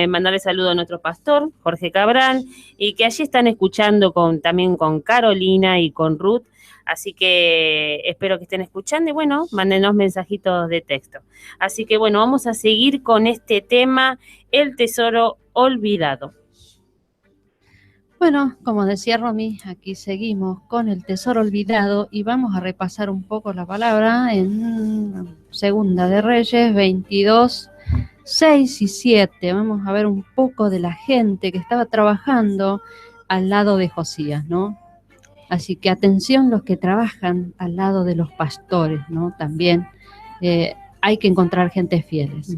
mandarle saludo a nuestro pastor, Jorge Cabral, y que allí están escuchando también con Carolina y con Ruth. Así que espero que estén escuchando y bueno, mándenos mensajitos de texto. Así que bueno, vamos a seguir con este tema, el tesoro olvidado. Bueno, como decía Romy, aquí seguimos con el tesoro olvidado y vamos a repasar un poco la palabra en Segunda de Reyes 22, 6 y 7. Vamos a ver un poco de la gente que estaba trabajando al lado de Josías, ¿no? Así que atención los que trabajan al lado de los pastores, ¿no? También hay que encontrar gente fieles.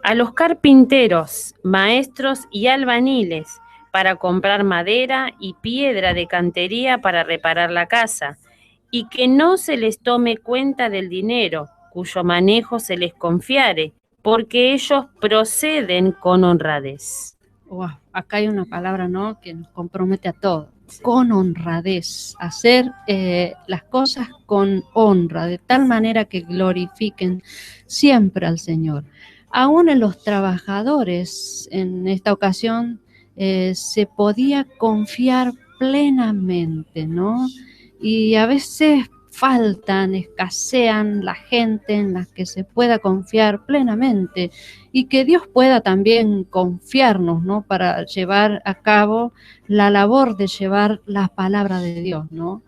A los carpinteros, maestros y albañiles para comprar madera y piedra de cantería para reparar la casa, y que no se les tome cuenta del dinero, cuyo manejo se les confiare, porque ellos proceden con honradez. Wow, acá hay una palabra, ¿no?, que nos compromete a todos. Con honradez, hacer las cosas con honra, de tal manera que glorifiquen siempre al Señor. Aún en los trabajadores, en esta ocasión, se podía confiar plenamente, ¿no? Y a veces escasean la gente en la que se pueda confiar plenamente y que Dios pueda también confiarnos, ¿no?, para llevar a cabo la labor de llevar la palabra de Dios, ¿no?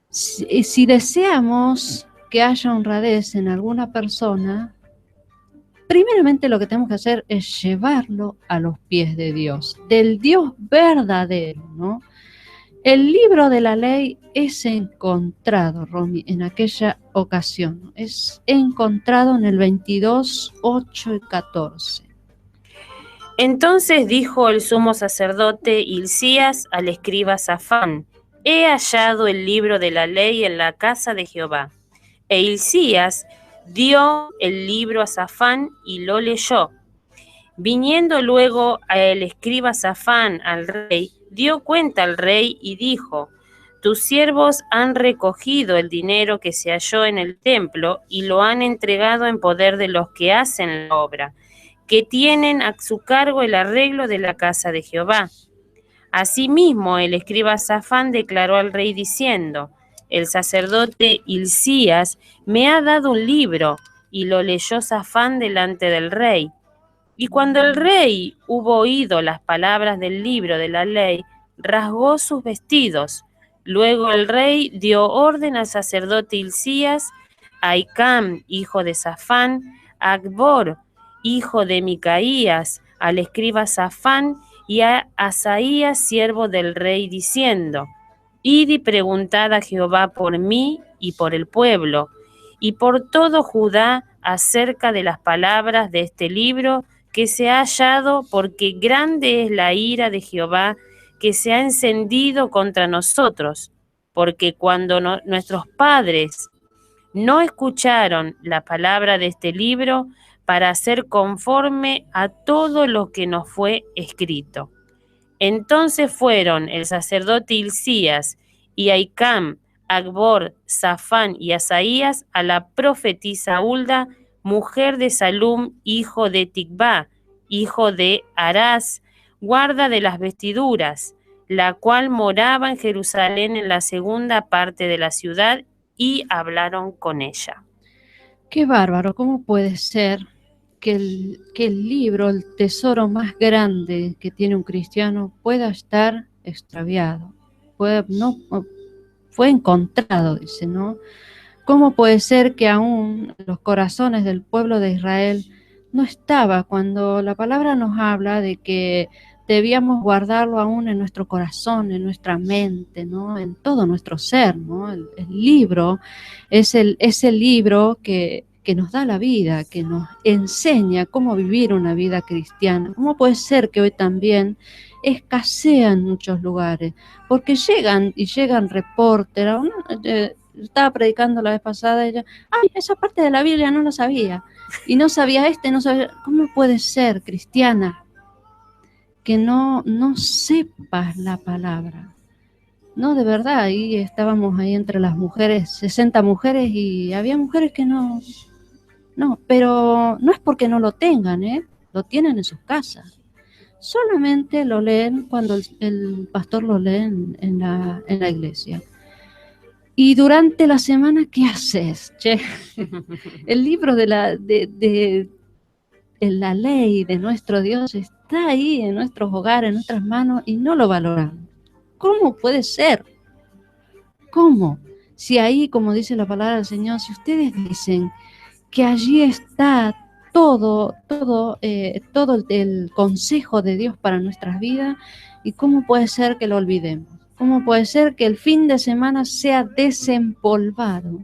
Si deseamos que haya honradez en alguna persona, primeramente lo que tenemos que hacer es llevarlo a los pies de Dios, del Dios verdadero, ¿no? El libro de la ley es encontrado, Romy, en aquella ocasión. Es encontrado en el 22, 8 y 14. Entonces dijo el sumo sacerdote Hilcías al escriba Safán, he hallado el libro de la ley en la casa de Jehová. E Hilcías dio el libro a Safán y lo leyó. Viniendo luego el escriba Safán al rey, dio cuenta al rey y dijo, tus siervos han recogido el dinero que se halló en el templo y lo han entregado en poder de los que hacen la obra, que tienen a su cargo el arreglo de la casa de Jehová. Asimismo, el escriba Safán declaró al rey diciendo, el sacerdote Hilcías me ha dado un libro, y lo leyó Safán delante del rey. Y cuando el rey hubo oído las palabras del libro de la ley, rasgó sus vestidos. Luego el rey dio orden al sacerdote Hilcías, a Ahicam, hijo de Safán, a Acbor, hijo de Micaías, al escriba Safán, y a Asaías, siervo del rey, diciendo, id y preguntad a Jehová por mí y por el pueblo, y por todo Judá acerca de las palabras de este libro que se ha hallado, porque grande es la ira de Jehová que se ha encendido contra nosotros, porque cuando nuestros padres no escucharon la palabra de este libro para hacer conforme a todo lo que nos fue escrito. Entonces fueron el sacerdote Hilcías y Ahicam, Acbor, Safán y Asaías a la profetisa Hulda, mujer de Salum, hijo de Ticvá, hijo de Arás, guarda de las vestiduras, la cual moraba en Jerusalén en la segunda parte de la ciudad, y hablaron con ella. Qué bárbaro, ¿cómo puede ser que el libro, el tesoro más grande que tiene un cristiano, pueda estar extraviado, fue encontrado, dice, ¿no? ¿Cómo puede ser que aún los corazones del pueblo de Israel no estaba cuando la palabra nos habla de que debíamos guardarlo aún en nuestro corazón, en nuestra mente, ¿no? En todo nuestro ser, ¿no? El libro es el libro que nos da la vida, que nos enseña cómo vivir una vida cristiana. ¿Cómo puede ser que hoy también escasea en muchos lugares? Porque llegan reporteros. Estaba predicando la vez pasada, ella, ay, esa parte de la Biblia no lo sabía. Y no sabía no sabía. ¿Cómo puede ser, cristiana, que no sepas la palabra? No, de verdad, ahí estábamos ahí entre las mujeres, 60 mujeres, y había mujeres que no, pero no es porque no lo tengan, lo tienen en sus casas. Solamente lo leen cuando el pastor lo lee en la iglesia. Y durante la semana, ¿qué haces? Che, el libro de la ley de nuestro Dios está ahí en nuestros hogares, en nuestras manos, y no lo valoramos. ¿Cómo puede ser? ¿Cómo? Si ahí, como dice la palabra del Señor, si ustedes dicen que allí está todo el consejo de Dios para nuestras vidas, ¿y cómo puede ser que lo olvidemos? ¿Cómo puede ser que el fin de semana sea desempolvado?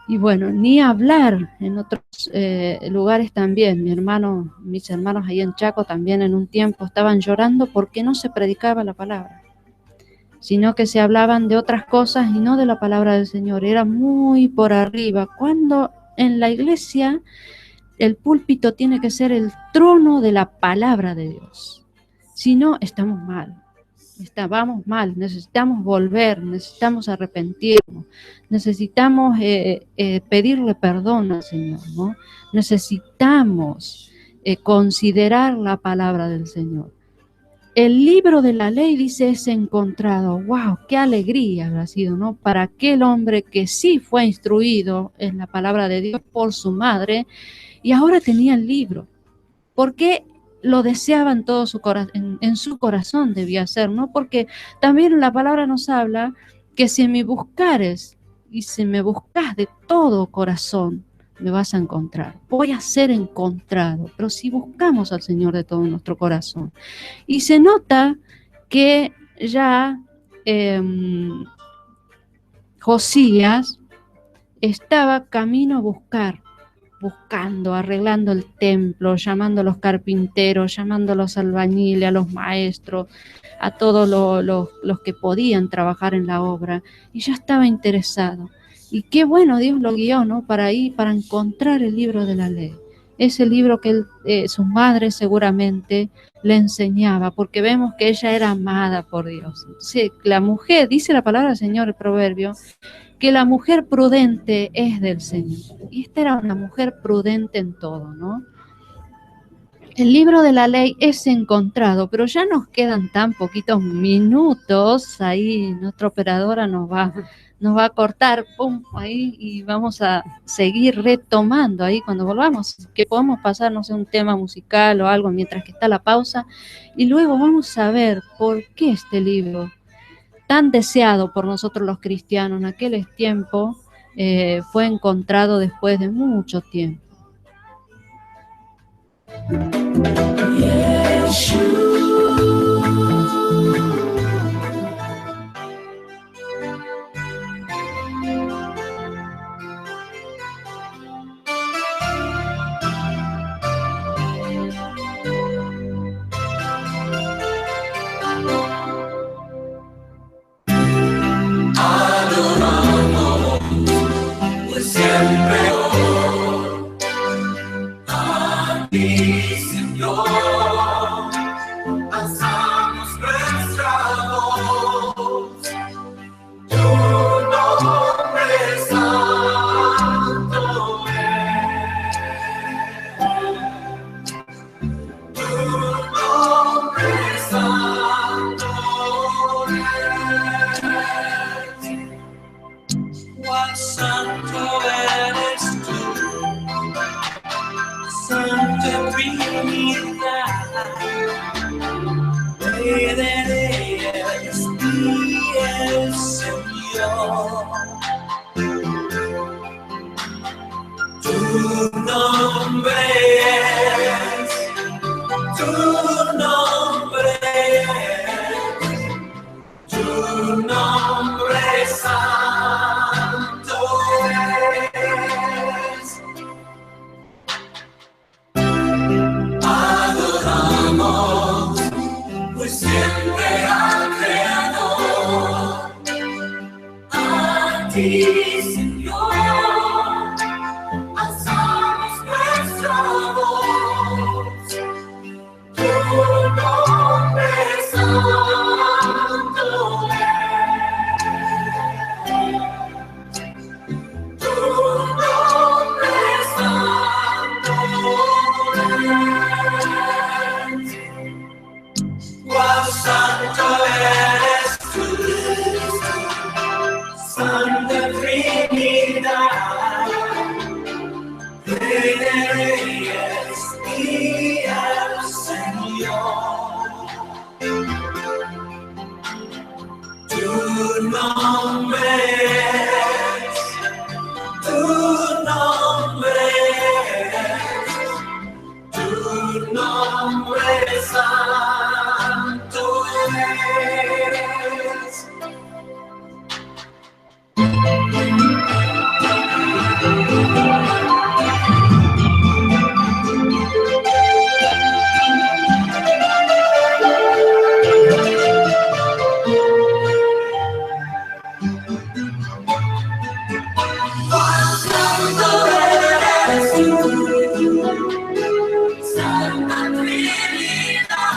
Y bueno, ni hablar en otros lugares también. Mis hermanos ahí en Chaco también en un tiempo estaban llorando porque no se predicaba la palabra, sino que se hablaban de otras cosas y no de la palabra del Señor. Era muy por arriba. Cuando en la iglesia el púlpito tiene que ser el trono de la palabra de Dios. Si no, estamos mal. Vamos mal, necesitamos volver, necesitamos arrepentirnos, necesitamos pedirle perdón al Señor, ¿no? Necesitamos considerar la palabra del Señor. El libro de la ley, dice, es encontrado. ¡Wow! ¡Qué alegría habrá sido!, ¿no? Para aquel hombre que sí fue instruido en la palabra de Dios por su madre y ahora tenía el libro. ¿Por qué lo deseaba en todo en su corazón debía ser, ¿no? Porque también la palabra nos habla que si me buscares y si me buscas de todo corazón, me vas a encontrar. Voy a ser encontrado, pero si buscamos al Señor de todo nuestro corazón. Y se nota que ya Josías estaba camino a buscando, arreglando el templo, llamando a los carpinteros, llamando a los albañiles, a los maestros, a todos los que podían trabajar en la obra, y ya estaba interesado. Y qué bueno, Dios lo guió, ¿no? Para encontrar el libro de la ley. Ese libro que su madre seguramente le enseñaba, porque vemos que ella era amada por Dios. Sí, la mujer, dice la palabra del Señor, el proverbio, que la mujer prudente es del Señor. Y esta era una mujer prudente en todo, ¿no? El libro de la ley es encontrado, pero ya nos quedan tan poquitos minutos. Ahí nuestra operadora nos va a cortar, pum, ahí, y vamos a seguir retomando ahí cuando volvamos, que podamos pasar, no sé, un tema musical o algo mientras que está la pausa, y luego vamos a ver por qué este libro tan deseado por nosotros los cristianos en aquel tiempo, fue encontrado después de mucho tiempo. Santo eres santo es. Adoramos pues siempre al Creador, a ti, Señor, alzamos nuestra voz. Tu nombre santo es. Tu nombre santo es. Cuán santo eres tú, Santa Trinidad, Rey de Reyes y el Señor. Tu nombre es, tu nombre es, tu nombre santo es. Santo eres tú, Santa Trinidad,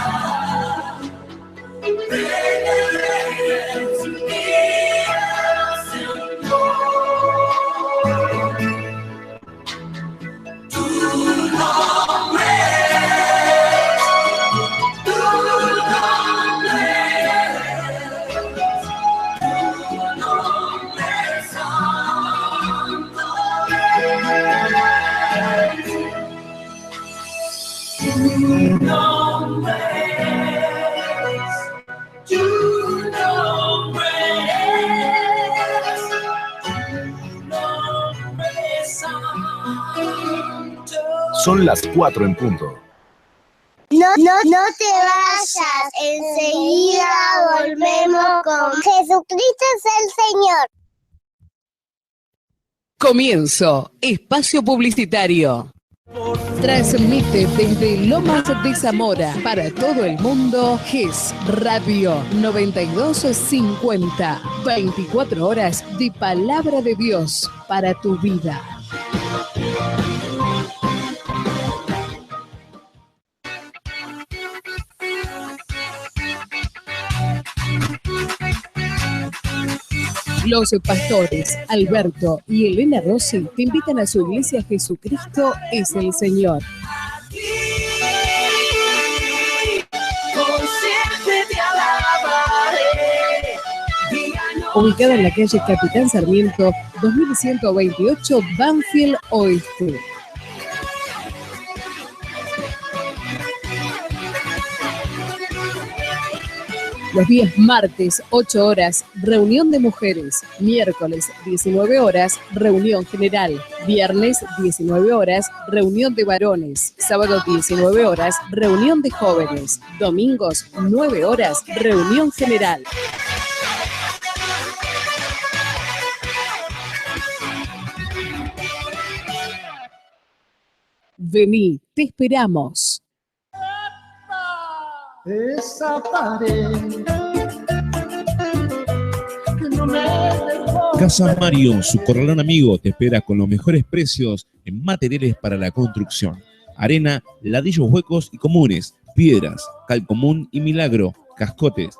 Rey de Reyes y el Señor. Tu nombre es, tu nombre santo es. Tu nombre es, tu nombre es, tu nombre santo. Son las 4 en punto. No te vayas, enseguida volvemos con Jesucristo es el Señor. Comienzo, espacio publicitario. Transmite desde Lomas de Zamora para todo el mundo GES Radio 9250. 24 horas de palabra de Dios para tu vida. Los pastores Alberto y Elena Rossi te invitan a su iglesia Jesucristo es el Señor. Ubicada en la calle Capitán Sarmiento, 2128, Banfield Oeste. Los días martes, 8 horas, reunión de mujeres. Miércoles, 19 horas, reunión general. Viernes, 19 horas, reunión de varones. Sábado, 19 horas, reunión de jóvenes. Domingos, 9 horas, reunión general. Vení, te esperamos. Esa pared que no me dejó. Casa Mario, su corralón amigo, te espera con los mejores precios en materiales para la construcción. Arena, ladrillos huecos y comunes, piedras, cal común y milagro, cascotes,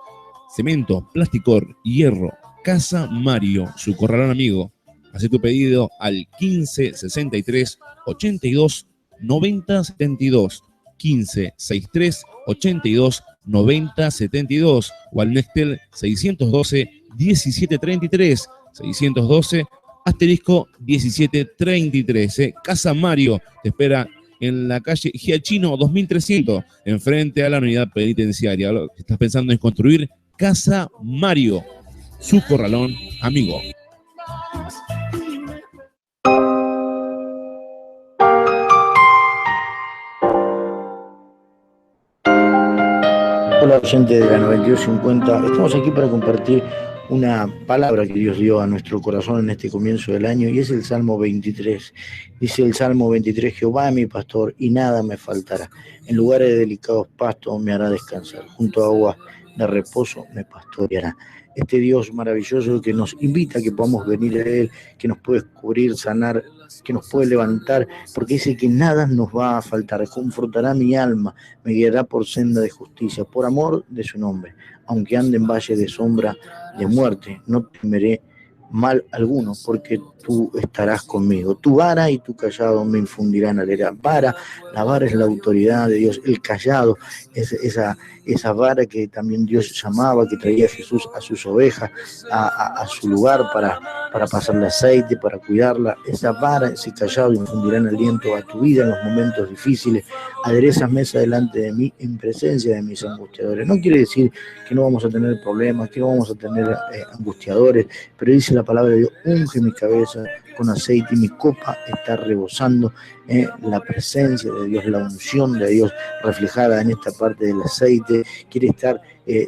cemento, plasticor, hierro. Casa Mario, su corralón amigo. Haz tu pedido al 15 63 82 90 72. 15 63 82 90 72 o al Nextel 612 17 33 612 asterisco 17 33. Casa Mario te espera en la calle Giachino 2300, enfrente a la unidad penitenciaria. Si estás pensando en construir, Casa Mario, su corralón amigo. Hola, oyente de la 9250. Estamos aquí para compartir una palabra que Dios dio a nuestro corazón en este comienzo del año, y es el Salmo 23. Dice el Salmo 23: Jehová es mi pastor y nada me faltará. En lugares de delicados pastos me hará descansar. Junto a aguas de reposo me pastoreará. Este Dios maravilloso que nos invita a que podamos venir a Él, que nos puede cubrir, sanar, que nos puede levantar, porque dice que nada nos va a faltar. Confortará mi alma, me guiará por senda de justicia, por amor de su nombre. Aunque ande en valle de sombra de muerte, no temeré mal alguno, porque tú estarás conmigo. Tu vara y tu callado me infundirán alegría. La vara es la autoridad de Dios. El callado es esa vara que también Dios llamaba, que traía Jesús a sus ovejas, a su lugar para pasarle aceite, para cuidarla. Esa vara, ese callado infundirán aliento a tu vida en los momentos difíciles. Aderezas mesa delante de mí en presencia de mis angustiadores. No quiere decir que no vamos a tener problemas, que no vamos a tener angustiadores, pero dice la palabra de Dios: unge mi cabeza con aceite y mi copa está rebosando. La presencia de Dios, la unción de Dios reflejada en esta parte del aceite quiere estar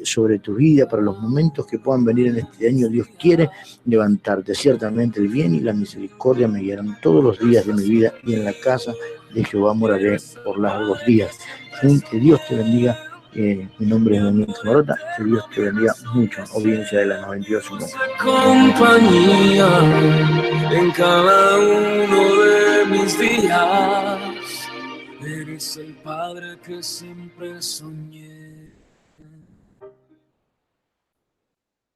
sobre tu vida para los momentos que puedan venir en este año. Dios quiere levantarte. Ciertamente el bien y la misericordia me guiarán todos los días de mi vida, y en la casa de Jehová moraré por largos días. Que Dios te bendiga. Mi nombre es Daniel Camarota. Que Dios te bendiga mucho, audiencia de la 92.5. Compañía en cada uno de mis días. Eres el padre que siempre soñé.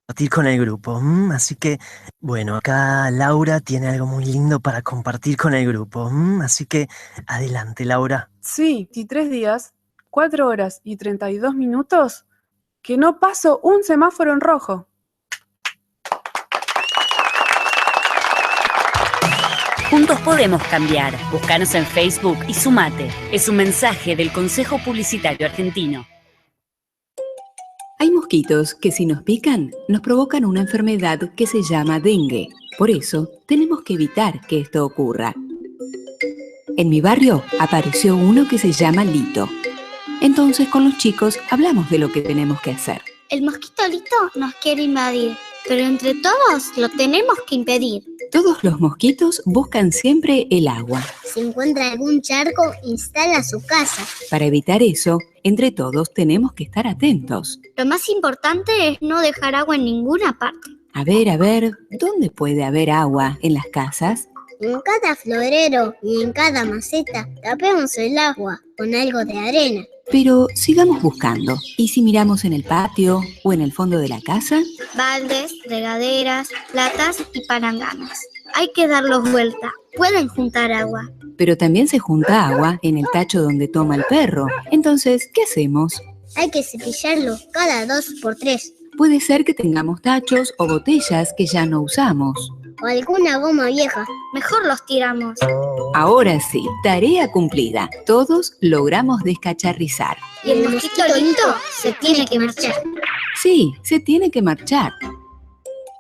Compartir con el grupo. Así que, bueno, acá Laura tiene algo muy lindo para compartir con el grupo. Así que, adelante, Laura. Sí, 23 días, 4 horas y 32 minutos que no paso un semáforo en rojo. Juntos podemos cambiar. Búscanos en Facebook y sumate. Es un mensaje del Consejo Publicitario Argentino. Hay mosquitos que si nos pican nos provocan una enfermedad que se llama dengue. Por eso tenemos que evitar que esto ocurra. En mi barrio apareció uno que se llama Lito. Entonces con los chicos hablamos de lo que tenemos que hacer. El mosquito Lito nos quiere invadir, pero entre todos lo tenemos que impedir. Todos los mosquitos buscan siempre el agua. Si encuentra algún charco, instala su casa. Para evitar eso, entre todos tenemos que estar atentos. Lo más importante es no dejar agua en ninguna parte. A ver, ¿dónde puede haber agua en las casas? En cada florero y en cada maceta tapemos el agua con algo de arena. Pero sigamos buscando. ¿Y si miramos en el patio o en el fondo de la casa? Baldes, regaderas, latas y palanganas. Hay que darlos vuelta. Pueden juntar agua. Pero también se junta agua en el tacho donde toma el perro. Entonces, ¿qué hacemos? Hay que cepillarlo cada 2 por 3. Puede ser que tengamos tachos o botellas que ya no usamos. O alguna goma vieja. Mejor los tiramos. Ahora sí, tarea cumplida. Todos logramos descacharrizar. Y el mosquito Lito se tiene que marchar. Sí, se tiene que marchar.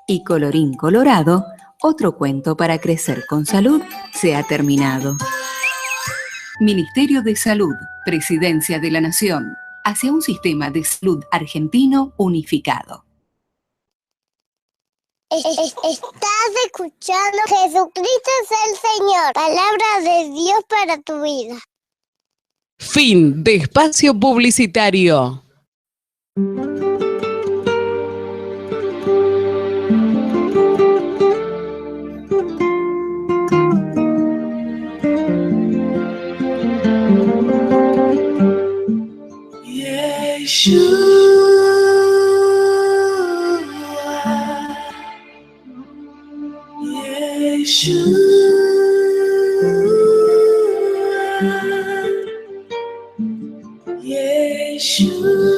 Y colorín colorado, otro cuento para crecer con salud se ha terminado. Ministerio de Salud, Presidencia de la Nación, hacia un sistema de salud argentino unificado. Estás escuchando Jesucristo es el Señor. Palabra de Dios para tu vida. Fin de espacio publicitario. Yeshua.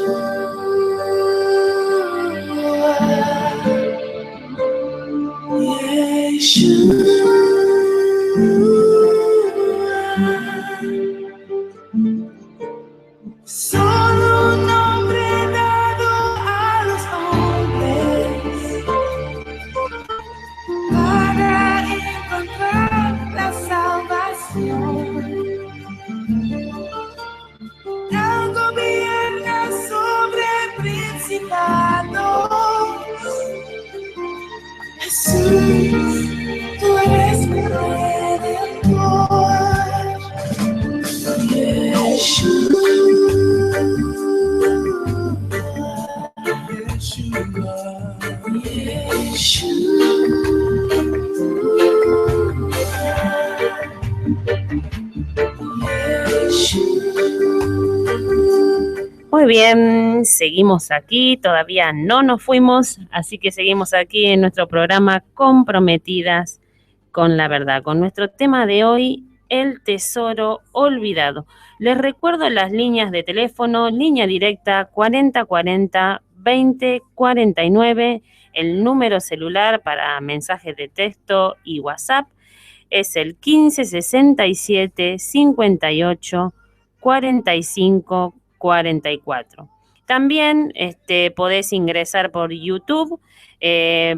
Muy bien, seguimos aquí, todavía no nos fuimos, así que seguimos aquí en nuestro programa Comprometidas con la Verdad, con nuestro tema de hoy, el tesoro olvidado. Les recuerdo las líneas de teléfono, línea directa 4040-2049, el número celular para mensajes de texto y WhatsApp es el 1567 58 45 44. También podés ingresar por YouTube,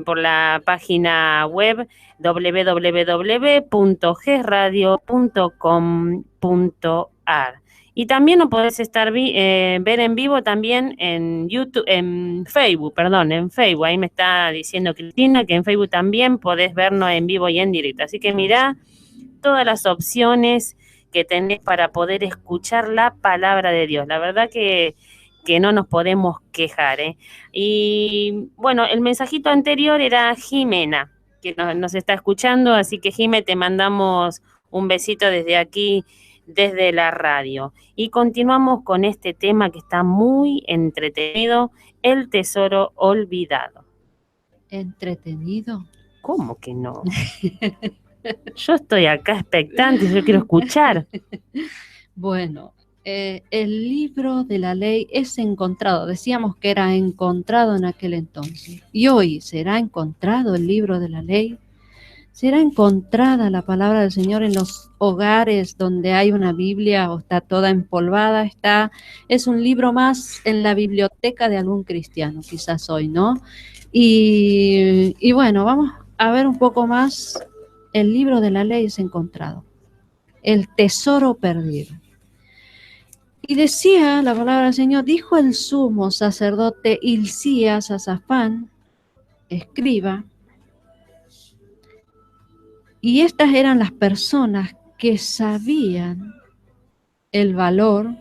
por la página web www.gesradio.com.ar. Y también lo podés ver en vivo también en YouTube, en Facebook. Ahí me está diciendo Cristina que en Facebook también podés vernos en vivo y en directo. Así que mirá todas las opciones que tenés para poder escuchar la palabra de Dios. La verdad que no nos podemos quejar, ¿eh? Y bueno, el mensajito anterior era Jimena, que nos está escuchando, así que Jime, te mandamos un besito desde aquí, desde la radio. Y continuamos con este tema que está muy entretenido, el tesoro olvidado. ¿Entretenido? ¿Cómo que no? Yo estoy acá expectante, yo quiero escuchar. Bueno, el libro de la ley es encontrado. Decíamos que era encontrado en aquel entonces. ¿Y hoy será encontrado el libro de la ley? ¿Será encontrada la palabra del Señor en los hogares donde hay una Biblia o está toda empolvada? Es un libro más en la biblioteca de algún cristiano, quizás hoy, ¿no? Y bueno, vamos a ver un poco más. El libro de la ley es encontrado. El tesoro perdido. Y decía la palabra del Señor, dijo el sumo sacerdote Hilcías a Safán, escriba, y estas eran las personas que sabían el valor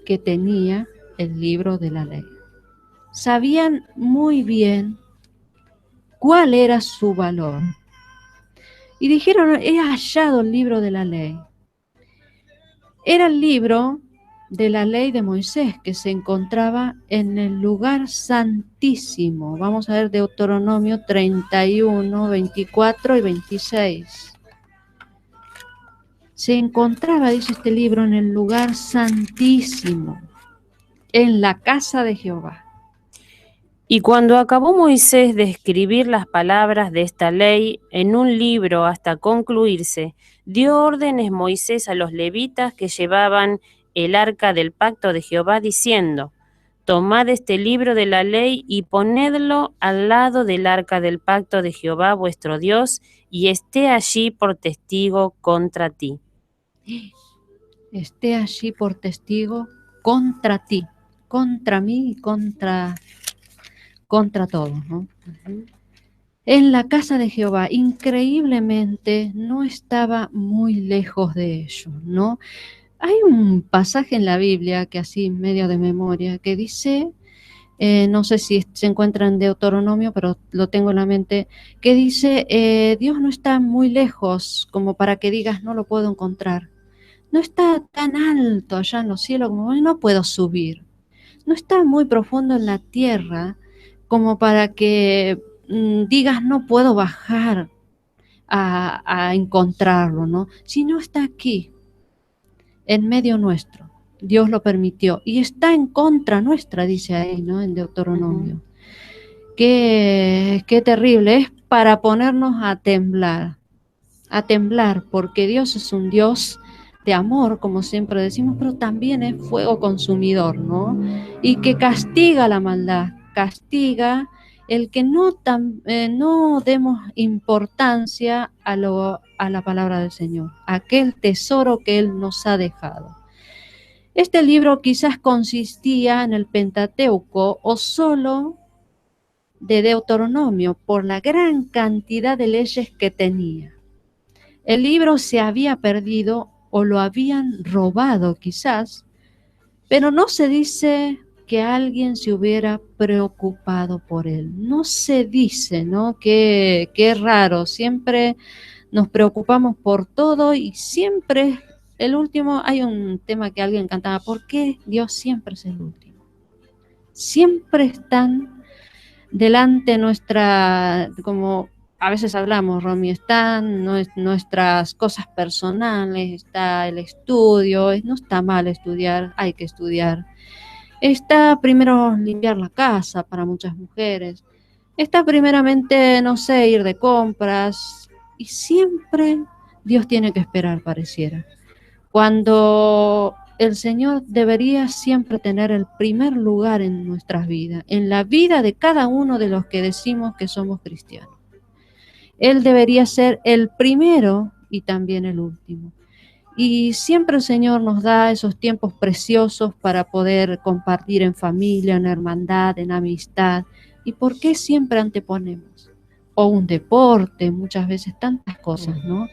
que tenía el libro de la ley. Sabían muy bien cuál era su valor. Y dijeron, he hallado el libro de la ley. Era el libro de la ley de Moisés que se encontraba en el lugar santísimo. Vamos a ver Deuteronomio 31, 24 y 26. Se encontraba, dice este libro, en el lugar santísimo, en la casa de Jehová. Y cuando acabó Moisés de escribir las palabras de esta ley en un libro hasta concluirse, dio órdenes Moisés a los levitas que llevaban el arca del pacto de Jehová, diciendo, tomad este libro de la ley y ponedlo al lado del arca del pacto de Jehová vuestro Dios, y esté allí por testigo contra ti. Esté allí por testigo contra ti, contra mí y contra todos, ¿no? Uh-huh. En la casa de Jehová, increíblemente, no estaba muy lejos de ellos, ¿no? Hay un pasaje en la Biblia, que así medio de memoria, que dice, no sé si se encuentra en Deuteronomio, pero lo tengo en la mente, que dice, Dios no está muy lejos como para que digas, no lo puedo encontrar. No está tan alto allá en los cielos como no puedo subir. No está muy profundo en la tierra como para que digas, no puedo bajar a encontrarlo, ¿no? Si no está aquí, en medio nuestro, Dios lo permitió, y está en contra nuestra, dice ahí, ¿no? En Deuteronomio. Uh-huh. Qué terrible, es para ponernos a temblar, porque Dios es un Dios de amor, como siempre decimos, pero también es fuego consumidor, ¿no? Y que castiga la maldad, castiga el que no demos importancia a la palabra del Señor, aquel tesoro que Él nos ha dejado. Este libro quizás consistía en el Pentateuco o solo de Deuteronomio por la gran cantidad de leyes que tenía. El libro se había perdido o lo habían robado quizás, pero no se dice que alguien se hubiera preocupado por él. No se dice, ¿no? Que es raro, siempre nos preocupamos por todo y siempre el último. Hay un tema que alguien cantaba: ¿por qué Dios siempre es el último? Siempre están delante nuestra, como a veces hablamos, Romy, están nuestras cosas personales, está el estudio, no está mal estudiar, hay que estudiar. Está primero limpiar la casa para muchas mujeres. Está primeramente, no sé, ir de compras. Y siempre Dios tiene que esperar, pareciera. Cuando el Señor debería siempre tener el primer lugar en nuestras vidas, en la vida de cada uno de los que decimos que somos cristianos. Él debería ser el primero y también el último. Y siempre el Señor nos da esos tiempos preciosos para poder compartir en familia, en hermandad, en amistad. ¿Y por qué siempre anteponemos? O un deporte, muchas veces tantas cosas, ¿no?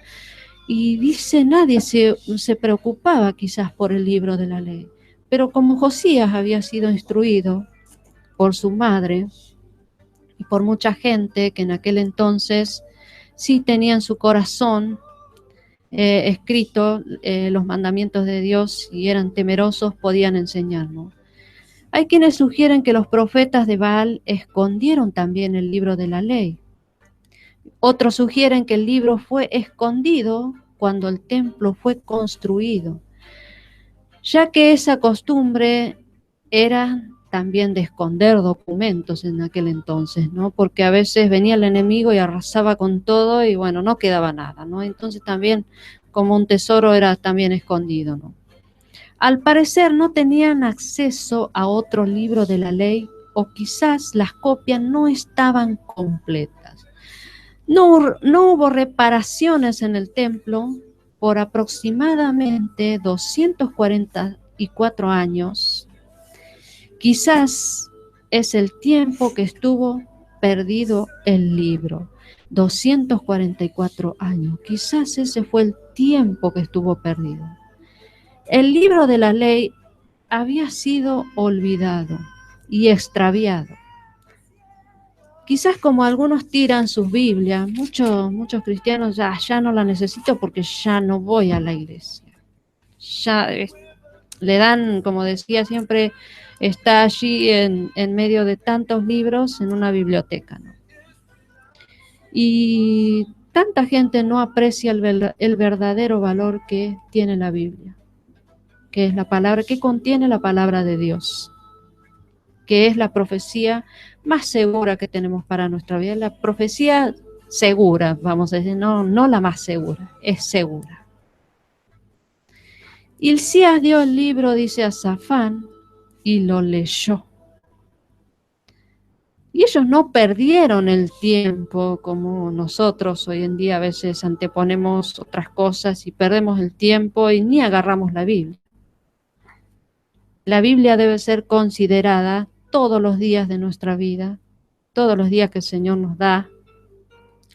Y dice, nadie se preocupaba quizás por el libro de la ley. Pero como Josías había sido instruido por su madre y por mucha gente que en aquel entonces sí tenía en su corazón escrito los mandamientos de Dios y eran temerosos, podían enseñarnos. Hay quienes sugieren que los profetas de Baal escondieron también el libro de la ley. Otros sugieren que el libro fue escondido cuando el templo fue construido, ya que esa costumbre era también de esconder documentos en aquel entonces, ¿no? Porque a veces venía el enemigo y arrasaba con todo y bueno, no quedaba nada, ¿no? Entonces también como un tesoro era también escondido, ¿no? Al parecer no tenían acceso a otro libro de la ley o quizás las copias no estaban completas. No hubo reparaciones en el templo por aproximadamente 244 años. Quizás es el tiempo que estuvo perdido el libro. 244 años. Quizás ese fue el tiempo que estuvo perdido. El libro de la ley había sido olvidado y extraviado. Quizás como algunos tiran sus Biblias, muchos cristianos ya no la necesito porque ya no voy a la iglesia. Ya le dan, como decía siempre, está allí en medio de tantos libros en una biblioteca, ¿no? Y tanta gente no aprecia el verdadero valor que tiene la Biblia, que es la palabra, que contiene la palabra de Dios, que es la profecía más segura que tenemos para nuestra vida, la profecía segura, vamos a decir, no la más segura, es segura. Hilcías dio el libro, dice a Safán, y lo leyó. Y ellos no perdieron el tiempo como nosotros hoy en día a veces anteponemos otras cosas y perdemos el tiempo y ni agarramos la Biblia. La Biblia debe ser considerada todos los días de nuestra vida, todos los días que el Señor nos da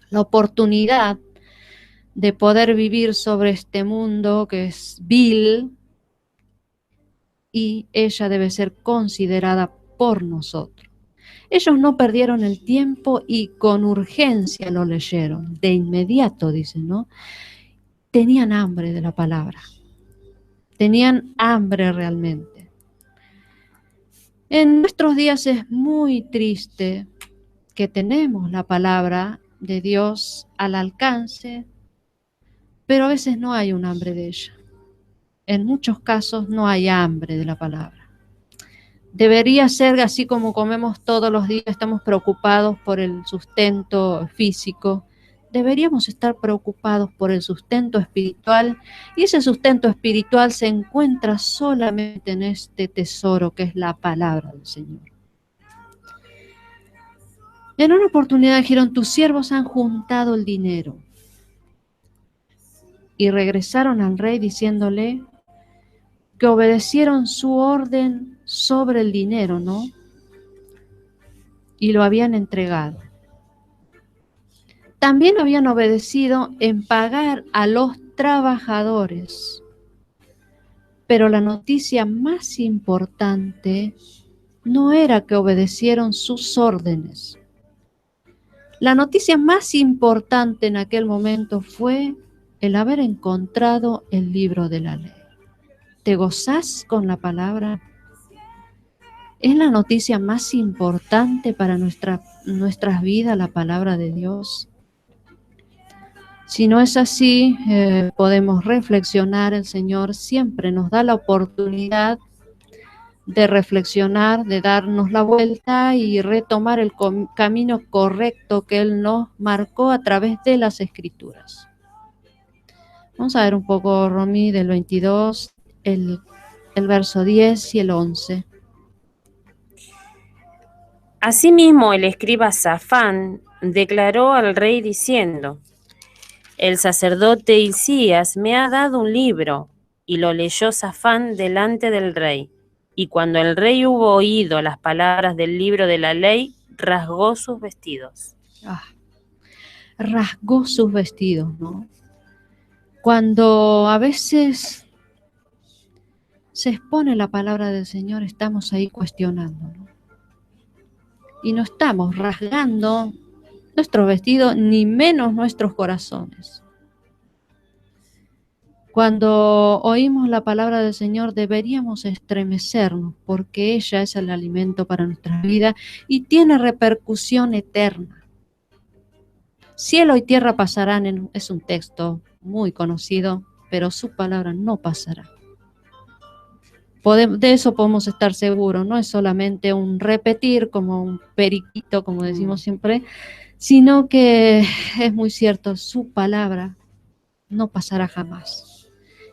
la oportunidad de poder vivir sobre este mundo que es vil, y ella debe ser considerada por nosotros. Ellos no perdieron el tiempo y con urgencia lo leyeron, de inmediato, dicen, ¿no? Tenían hambre de la palabra, tenían hambre realmente. En nuestros días es muy triste que tenemos la palabra de Dios al alcance, pero a veces no hay un hambre de ella. En muchos casos no hay hambre de la palabra. Debería ser así como comemos todos los días, estamos preocupados por el sustento físico, deberíamos estar preocupados por el sustento espiritual, y ese sustento espiritual se encuentra solamente en este tesoro que es la palabra del Señor. En una oportunidad dijeron: tus siervos han juntado el dinero. Y regresaron al rey diciéndole que obedecieron su orden sobre el dinero, ¿no? Y lo habían entregado. También habían obedecido en pagar a los trabajadores. Pero la noticia más importante no era que obedecieron sus órdenes. La noticia más importante en aquel momento fue el haber encontrado el libro de la ley. ¿Te gozás con la palabra? ¿Es la noticia más importante para nuestras vidas la palabra de Dios? Si no es así, podemos reflexionar. El Señor siempre nos da la oportunidad de reflexionar, de darnos la vuelta y retomar el camino correcto que Él nos marcó a través de las Escrituras. Vamos a ver un poco, Romy, del 22, el verso 10 y el 11. Asimismo, el escriba Safán declaró al rey diciendo: el sacerdote Hilcías me ha dado un libro. Y lo leyó Safán delante del rey. Y cuando el rey hubo oído las palabras del libro de la ley, rasgó sus vestidos. Rasgó sus vestidos, ¿no? Cuando a veces se expone la palabra del Señor, estamos ahí cuestionando, ¿no? Y no estamos rasgando nuestros vestidos, ni menos nuestros corazones. Cuando oímos la palabra del Señor deberíamos estremecernos, porque ella es el alimento para nuestra vida y tiene repercusión eterna. Cielo y tierra pasarán, es un texto muy conocido, pero su palabra no pasará. De eso podemos estar seguros, no es solamente un repetir como un periquito, como decimos siempre, sino que es muy cierto, su palabra no pasará jamás.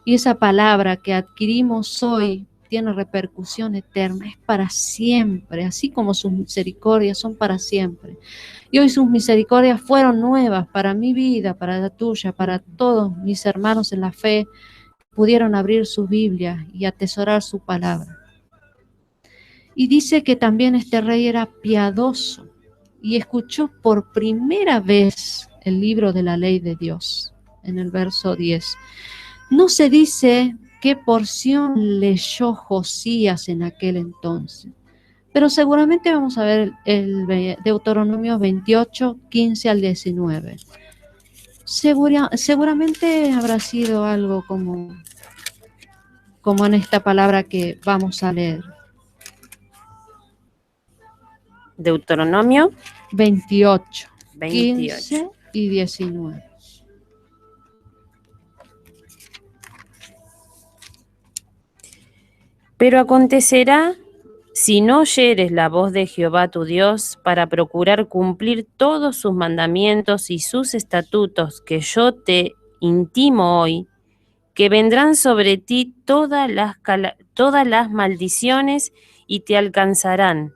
Y esa palabra que adquirimos hoy tiene repercusión eterna, es para siempre, así como sus misericordias son para siempre. Y hoy sus misericordias fueron nuevas para mi vida, para la tuya, para todos mis hermanos en la fe, pudieron abrir su Biblia y atesorar su palabra. Y dice que también este rey era piadoso y escuchó por primera vez el libro de la ley de Dios, en el verso 10. No se dice qué porción leyó Josías en aquel entonces, pero seguramente vamos a ver el Deuteronomio 28, 15 al 19. Seguramente habrá sido algo como en esta palabra que vamos a leer. Deuteronomio 28, 15 y 19. Pero acontecerá, si no oyeres la voz de Jehová tu Dios, para procurar cumplir todos sus mandamientos y sus estatutos que yo te intimo hoy, que vendrán sobre ti todas las maldiciones y te alcanzarán.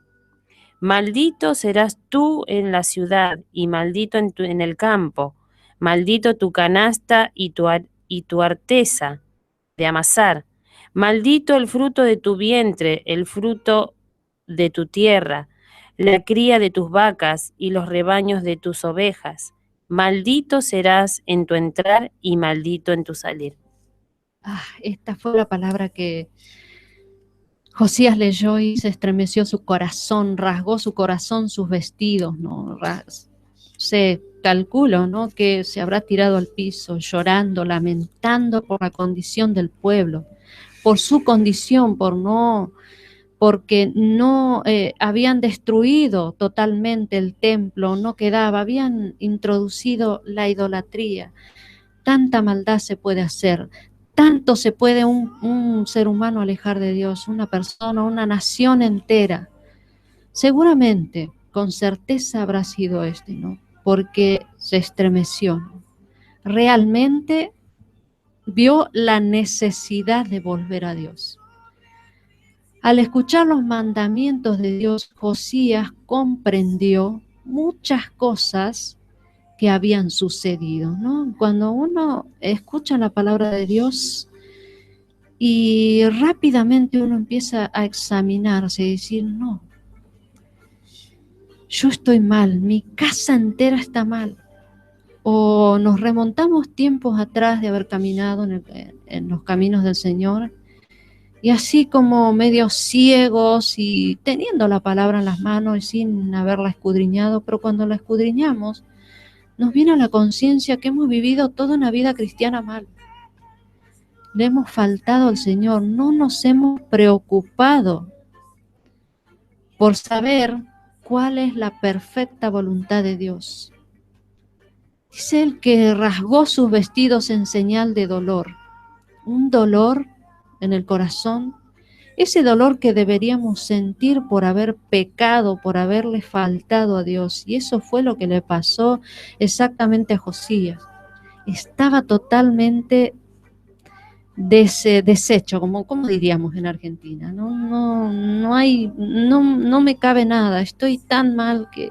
Maldito serás tú en la ciudad y maldito en el campo, maldito tu canasta y tu arteza de amasar. Maldito el fruto de tu vientre, el fruto de tu tierra, la cría de tus vacas y los rebaños de tus ovejas. Maldito serás en tu entrar y maldito en tu salir. Esta fue la palabra que Josías leyó y se estremeció su corazón, rasgó su corazón, sus vestidos, ¿no? Se calculó, ¿no?, que se habrá tirado al piso llorando, lamentando por la condición del pueblo, por su condición, porque no habían destruido totalmente el templo, no quedaba, habían introducido la idolatría. Tanta maldad se puede hacer, tanto se puede un ser humano alejar de Dios, una persona, una nación entera. Seguramente, con certeza habrá sido ¿no? Porque se estremeció, ¿no? Realmente vio la necesidad de volver a Dios. Al escuchar los mandamientos de Dios, Josías comprendió muchas cosas que habían sucedido, ¿no? Cuando uno escucha la palabra de Dios y rápidamente uno empieza a examinarse y decir, no, yo estoy mal, mi casa entera está mal. O nos remontamos tiempos atrás de haber caminado en los caminos del Señor Y así como medio ciegos y teniendo la palabra en las manos y sin haberla escudriñado, pero cuando la escudriñamos, nos viene a la conciencia que hemos vivido toda una vida cristiana mal. Le hemos faltado al Señor, no nos hemos preocupado por saber cuál es la perfecta voluntad de Dios. Dice el que rasgó sus vestidos en señal de dolor, un dolor en el corazón, ese dolor que deberíamos sentir por haber pecado, por haberle faltado a Dios. Y eso fue lo que le pasó exactamente a Josías. Estaba totalmente deshecho, como diríamos en Argentina. No me cabe nada, estoy tan mal que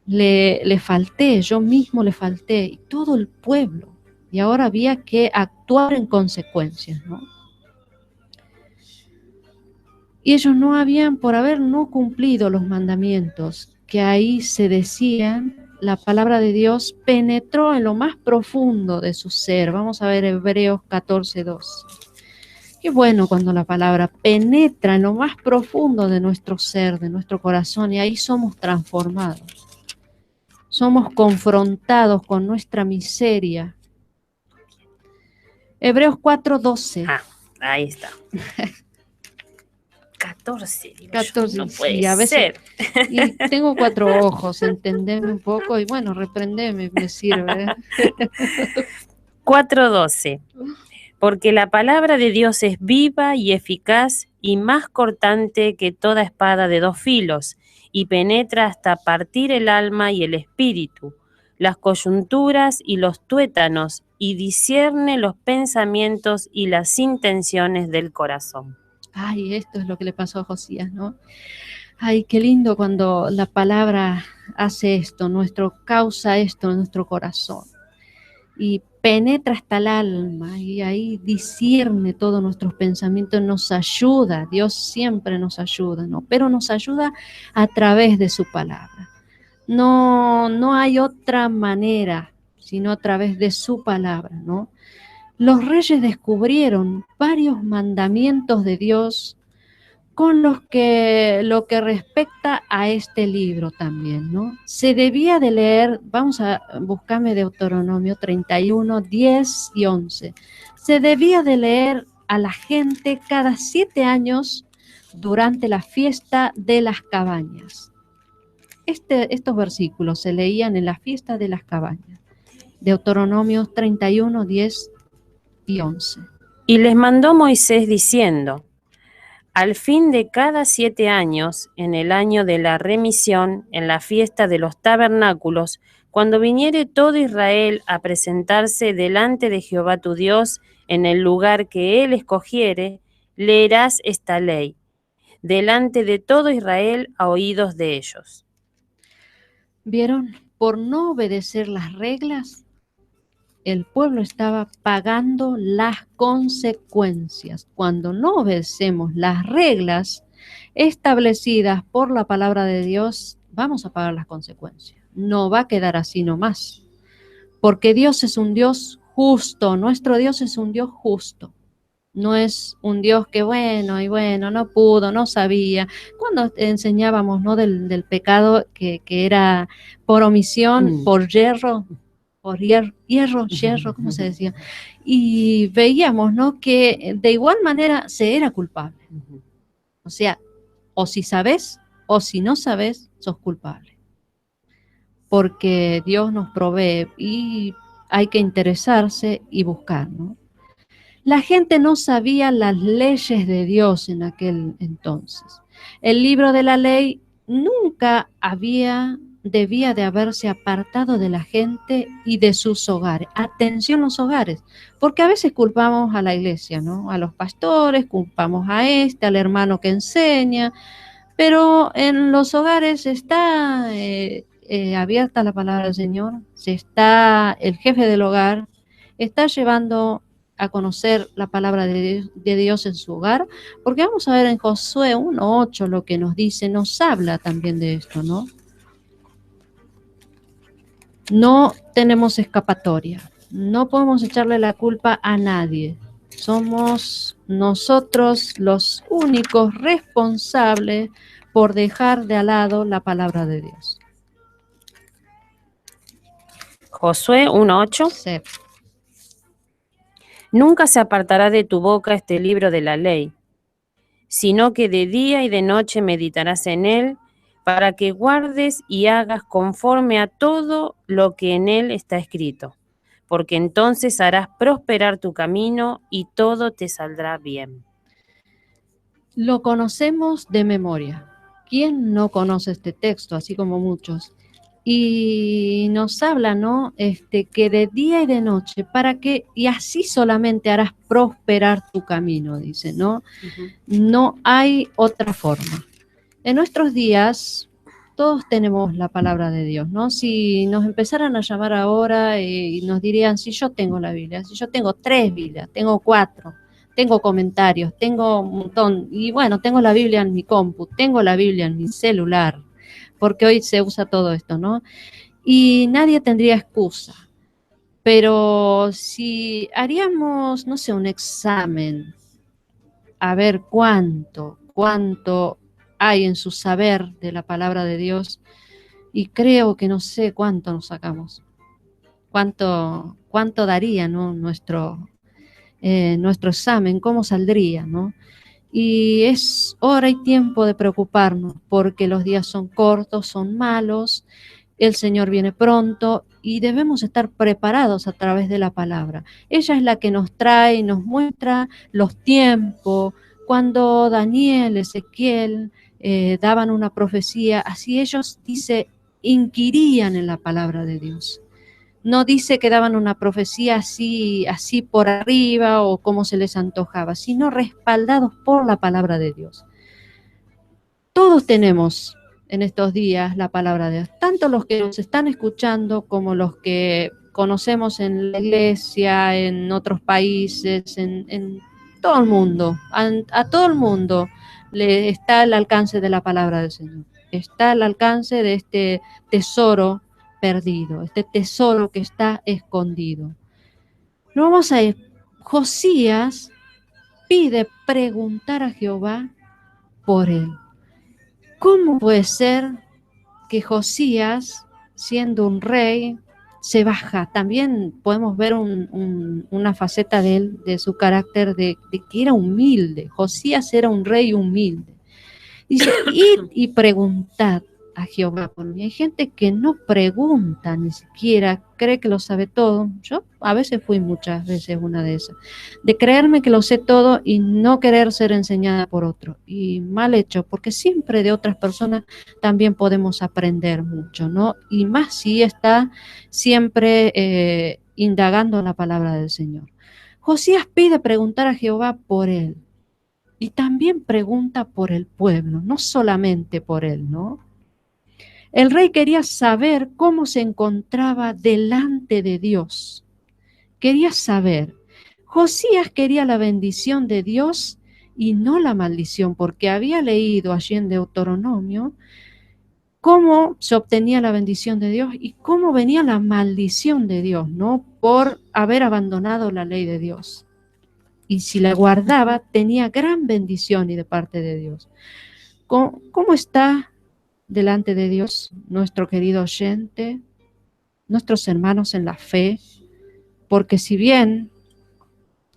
le falté, yo mismo le falté, y todo el pueblo. Y ahora había que actuar en consecuencias, ¿no? Y ellos no habían, por haber no cumplido los mandamientos, que ahí se decían, la palabra de Dios penetró en lo más profundo de su ser. Vamos a ver Hebreos 14:2. Qué bueno cuando la palabra penetra en lo más profundo de nuestro ser, de nuestro corazón, y ahí somos transformados. Somos confrontados con nuestra miseria. Hebreos 4:12. Ahí está. 14, digo 14, yo, no puede sí, a veces, ser. Y tengo 4 ojos, entendeme un poco, y bueno, reprendeme, me sirve. 4:12. Porque la palabra de Dios es viva y eficaz y más cortante que toda espada de 2 filos, y penetra hasta partir el alma y el espíritu, las coyunturas y los tuétanos, y discierne los pensamientos y las intenciones del corazón. Ay, esto es lo que le pasó a Josías, ¿no? Ay, qué lindo cuando la palabra hace esto, causa esto en nuestro corazón. Y penetra hasta el alma y ahí discierne todos nuestros pensamientos, nos ayuda, Dios siempre nos ayuda, ¿no? Pero nos ayuda a través de su palabra. No hay otra manera, sino a través de su palabra, ¿no? Los reyes descubrieron varios mandamientos de Dios con lo que respecta a este libro también, ¿no? Se debía de leer, vamos a buscarme Deuteronomio 31, 10 y 11. Se debía de leer a la gente cada 7 años durante la fiesta de las cabañas. Estos versículos se leían en la fiesta de las cabañas. Deuteronomio 31, 10 y 11. Y les mandó Moisés diciendo: al fin de cada 7 años, en el año de la remisión, en la fiesta de los tabernáculos, cuando viniere todo Israel a presentarse delante de Jehová tu Dios en el lugar que él escogiere, leerás esta ley delante de todo Israel a oídos de ellos. ¿Vieron? Por no obedecer las reglas, el pueblo estaba pagando las consecuencias. Cuando no obedecemos las reglas establecidas por la palabra de Dios, vamos a pagar las consecuencias. No va a quedar así nomás. Porque Dios es un Dios justo. Nuestro Dios es un Dios justo. No es un Dios que no pudo, no sabía. Cuando enseñábamos, ¿no?, del pecado que era por omisión, por hierro, ¿cómo se decía? Y veíamos, ¿no?, que de igual manera se era culpable. O sea, o si sabes o si no sabes, sos culpable. Porque Dios nos provee y hay que interesarse y buscar, ¿no? La gente no sabía las leyes de Dios en aquel entonces. El libro de la ley nunca debía de haberse apartado de la gente y de sus hogares. Atención los hogares, porque a veces culpamos a la iglesia, ¿no? A los pastores, culpamos a al hermano que enseña, pero en los hogares está abierta la palabra del Señor, el jefe del hogar está llevando a conocer la palabra de Dios en su hogar, porque vamos a ver en Josué 1:8 lo que nos dice, nos habla también de esto, ¿no? No tenemos escapatoria, no podemos echarle la culpa a nadie, somos nosotros los únicos responsables por dejar de lado la palabra de Dios. Josué 1:8. Sí. Nunca se apartará de tu boca este libro de la ley, sino que de día y de noche meditarás en él, para que guardes y hagas conforme a todo lo que en él está escrito, porque entonces harás prosperar tu camino y todo te saldrá bien. Lo conocemos de memoria. ¿Quién no conoce este texto, así como muchos? Y nos habla, ¿no? Que de día y de noche, para que, y así solamente harás prosperar tu camino, dice, ¿no? No hay otra forma. En nuestros días, todos tenemos la palabra de Dios, ¿no? Si nos empezaran a llamar ahora y nos dirían, si yo tengo la Biblia, si yo tengo 3 Biblias, tengo 4, tengo comentarios, tengo un montón, y bueno, tengo la Biblia en mi compu, tengo la Biblia en mi celular, porque hoy se usa todo esto, ¿no? Y nadie tendría excusa. Pero si haríamos, no sé, un examen, a ver cuánto hay en su saber de la palabra de Dios, y creo que no sé cuánto nos sacamos, cuánto daría, ¿no? nuestro examen, cómo saldría, ¿no? Y es hora y tiempo de preocuparnos, porque los días son cortos, son malos, el Señor viene pronto y debemos estar preparados a través de la palabra. Ella es la que nos trae, nos muestra los tiempos. Cuando Daniel, Ezequiel daban una profecía, así ellos, dice, inquirían en la palabra de Dios. No dice que daban una profecía así por arriba o como se les antojaba, sino respaldados por la palabra de Dios. Todos tenemos en estos días la palabra de Dios, tanto los que nos están escuchando como los que conocemos en la iglesia, en otros países, en todo el mundo. A todo el mundo le está al alcance de la palabra del Señor. Está al alcance de este tesoro perdido, este tesoro que está escondido. No vamos a ir. Josías pide preguntar a Jehová por él. ¿Cómo puede ser que Josías, siendo un rey, se baja? También podemos ver una faceta de él, de su carácter, de que era humilde. Josías era un rey humilde. Dice, id y preguntad a Jehová por mí. Hay gente que no pregunta ni siquiera, cree que lo sabe todo. Yo a veces fui muchas veces una de esas, de creerme que lo sé todo y no querer ser enseñada por otro. Y mal hecho, porque siempre de otras personas también podemos aprender mucho, ¿no? Y más si está siempre indagando en la palabra del Señor. Josías pide preguntar a Jehová por él. Y también pregunta por el pueblo, no solamente por él, ¿no? El rey quería saber cómo se encontraba delante de Dios. Quería saber. Josías quería la bendición de Dios y no la maldición, porque había leído allí en Deuteronomio cómo se obtenía la bendición de Dios y cómo venía la maldición de Dios, ¿no? Por haber abandonado la ley de Dios. Y si la guardaba, tenía gran bendición y de parte de Dios. ¿Cómo está delante de Dios nuestro querido oyente, nuestros hermanos en la fe? Porque si bien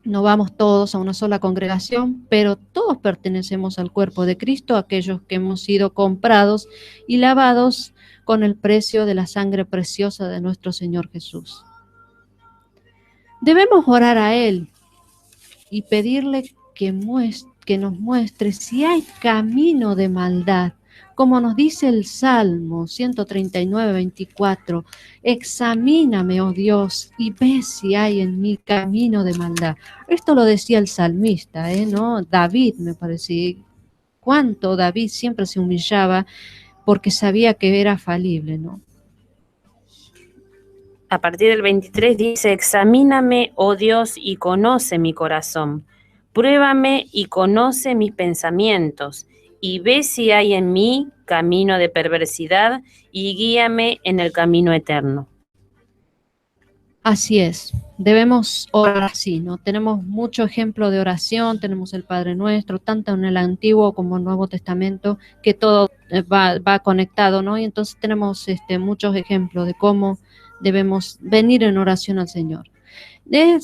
no vamos todos a una sola congregación, pero todos pertenecemos al cuerpo de Cristo, aquellos que hemos sido comprados y lavados con el precio de la sangre preciosa de nuestro Señor Jesús. Debemos orar a Él y pedirle que nos muestre si hay camino de maldad, como nos dice el Salmo 139, 24, examíname, oh Dios, y ve si hay en mí camino de maldad. Esto lo decía el salmista, ¿no? David, me parece. Cuánto David siempre se humillaba porque sabía que era falible, ¿no? A partir del 23 dice, examíname, oh Dios, y conoce mi corazón. Pruébame y conoce mis pensamientos, y ve si hay en mí camino de perversidad, y guíame en el camino eterno. Así es, debemos orar así, ¿no? Tenemos mucho ejemplo de oración, tenemos el Padre Nuestro, tanto en el Antiguo como en el Nuevo Testamento, que todo va conectado, ¿no? Y entonces tenemos muchos ejemplos de cómo debemos venir en oración al Señor.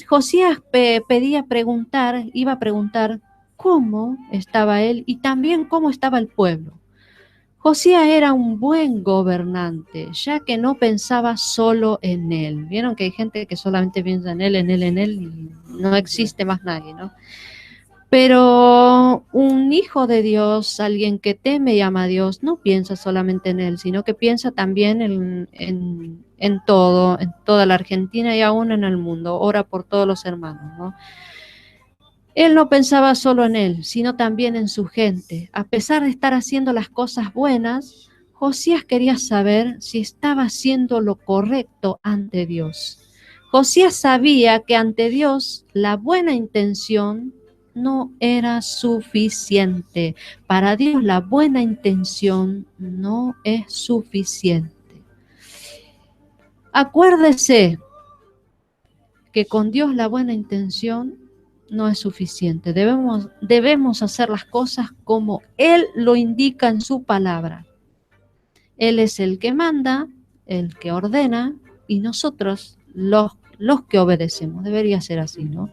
Josías iba a preguntar cómo estaba él y también cómo estaba el pueblo. Josías era un buen gobernante, ya que no pensaba solo en él. Vieron que hay gente que solamente piensa en él, y no existe más nadie, ¿no? Pero un hijo de Dios, alguien que teme y ama a Dios, no piensa solamente en él, sino que piensa también en todo, en toda la Argentina y aún en el mundo. Ora por todos los hermanos, ¿no? Él no pensaba solo en él, sino también en su gente. A pesar de estar haciendo las cosas buenas, Josías quería saber si estaba haciendo lo correcto ante Dios. Josías sabía que ante Dios la buena intención no era suficiente. Para Dios la buena intención no es suficiente. Acuérdese que con Dios la buena intención no es suficiente. Debemos hacer las cosas como Él lo indica en su palabra. Él es el que manda, el que ordena, y nosotros los que obedecemos. Debería ser así, ¿no?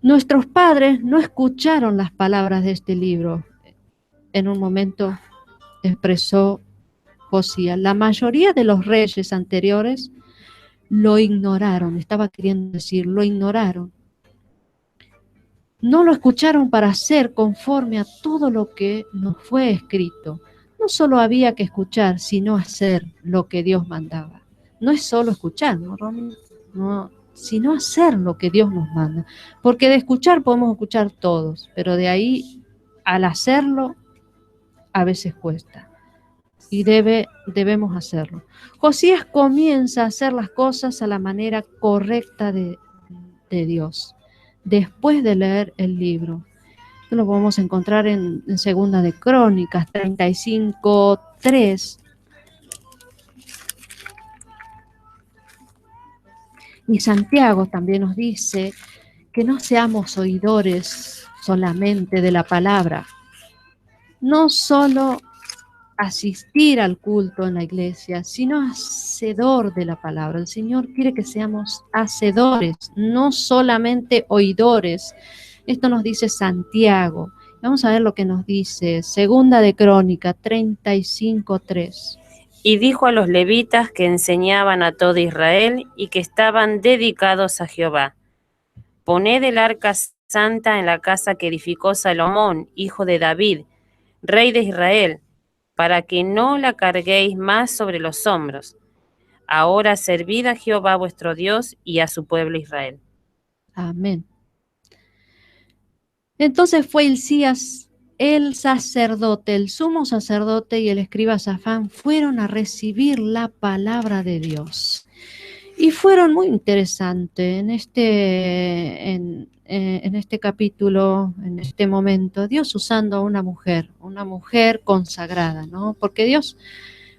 Nuestros padres no escucharon las palabras de este libro. En un momento expresó Josías. La mayoría de los reyes anteriores lo ignoraron. Estaba queriendo decir, lo ignoraron. No lo escucharon para hacer conforme a todo lo que nos fue escrito. No solo había que escuchar, sino hacer lo que Dios mandaba. No es solo escuchar, ¿no, Romy? No, sino hacer lo que Dios nos manda. Porque de escuchar podemos escuchar todos, pero de ahí al hacerlo a veces cuesta. Y debemos hacerlo. Josías comienza a hacer las cosas a la manera correcta de Dios. Después de leer el libro. Esto lo podemos encontrar en Segunda de Crónicas 35:3. Y Santiago también nos dice que no seamos oidores solamente de la palabra, no solo asistir al culto en la iglesia, sino hacedor de la palabra. El Señor quiere que seamos hacedores, no solamente oidores. Esto nos dice Santiago. Vamos a ver lo que nos dice Segunda de Crónicas 35:3. Y dijo a los levitas que enseñaban a todo Israel y que estaban dedicados a Jehová: poned el arca santa en la casa que edificó Salomón, hijo de David, rey de Israel, para que no la carguéis más sobre los hombros. Ahora servid a Jehová vuestro Dios y a su pueblo Israel. Amén. Entonces fue Hilcías, el sacerdote, el sumo sacerdote y el escriba Safán fueron a recibir la palabra de Dios. Y fueron muy interesantes en este capítulo, en este momento, Dios usando a una mujer consagrada, ¿no? Porque Dios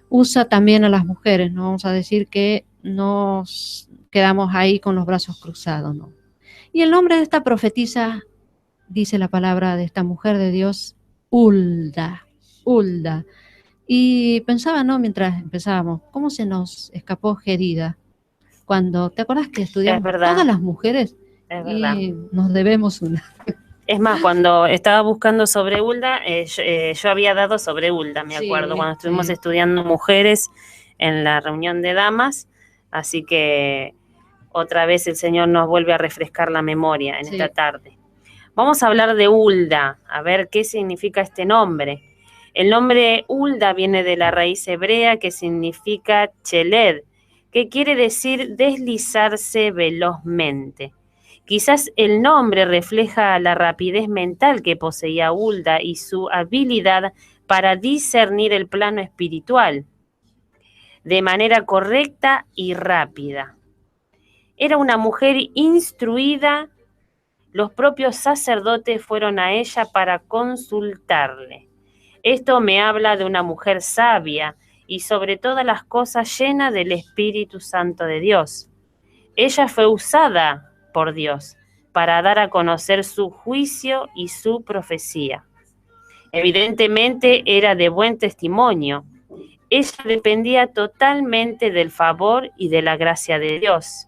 usa también a las mujeres, no vamos a decir que nos quedamos ahí con los brazos cruzados, ¿no? Y el nombre de esta profetisa, dice la palabra de esta mujer de Dios, Hulda. Y pensaba, ¿no? Mientras empezábamos, ¿cómo se nos escapó Gerida? Cuando, ¿te acuerdas que estudiamos todas las mujeres? Y nos debemos una. Es más, cuando estaba buscando sobre Hulda, yo había dado sobre Hulda, me acuerdo, cuando estuvimos estudiando mujeres en la reunión de damas, así que otra vez el Señor nos vuelve a refrescar la memoria en esta tarde. Vamos a hablar de Hulda, a ver qué significa este nombre. El nombre Hulda viene de la raíz hebrea que significa cheled, que quiere decir deslizarse velozmente. Quizás el nombre refleja la rapidez mental que poseía Hulda y su habilidad para discernir el plano espiritual de manera correcta y rápida. Era una mujer instruida. Los propios sacerdotes fueron a ella para consultarle. Esto me habla de una mujer sabia y sobre todas las cosas llena del Espíritu Santo de Dios. ella fue usada por Dios para dar a conocer su juicio y su profecía. Evidentemente era de buen testimonio. Ella dependía totalmente del favor y de la gracia de Dios.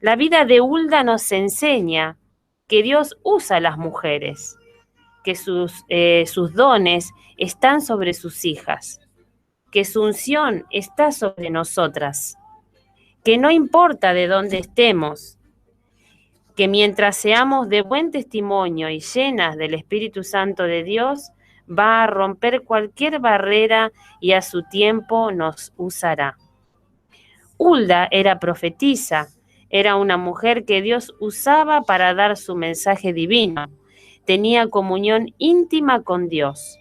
La vida de Hulda nos enseña que Dios usa a las mujeres, que sus dones están sobre sus hijas, que su unción está sobre nosotras, que no importa de dónde estemos, que mientras seamos de buen testimonio y llenas del Espíritu Santo de Dios, va a romper cualquier barrera y a su tiempo nos usará. Hulda era profetisa, era una mujer que Dios usaba para dar su mensaje divino. Tenía comunión íntima con Dios.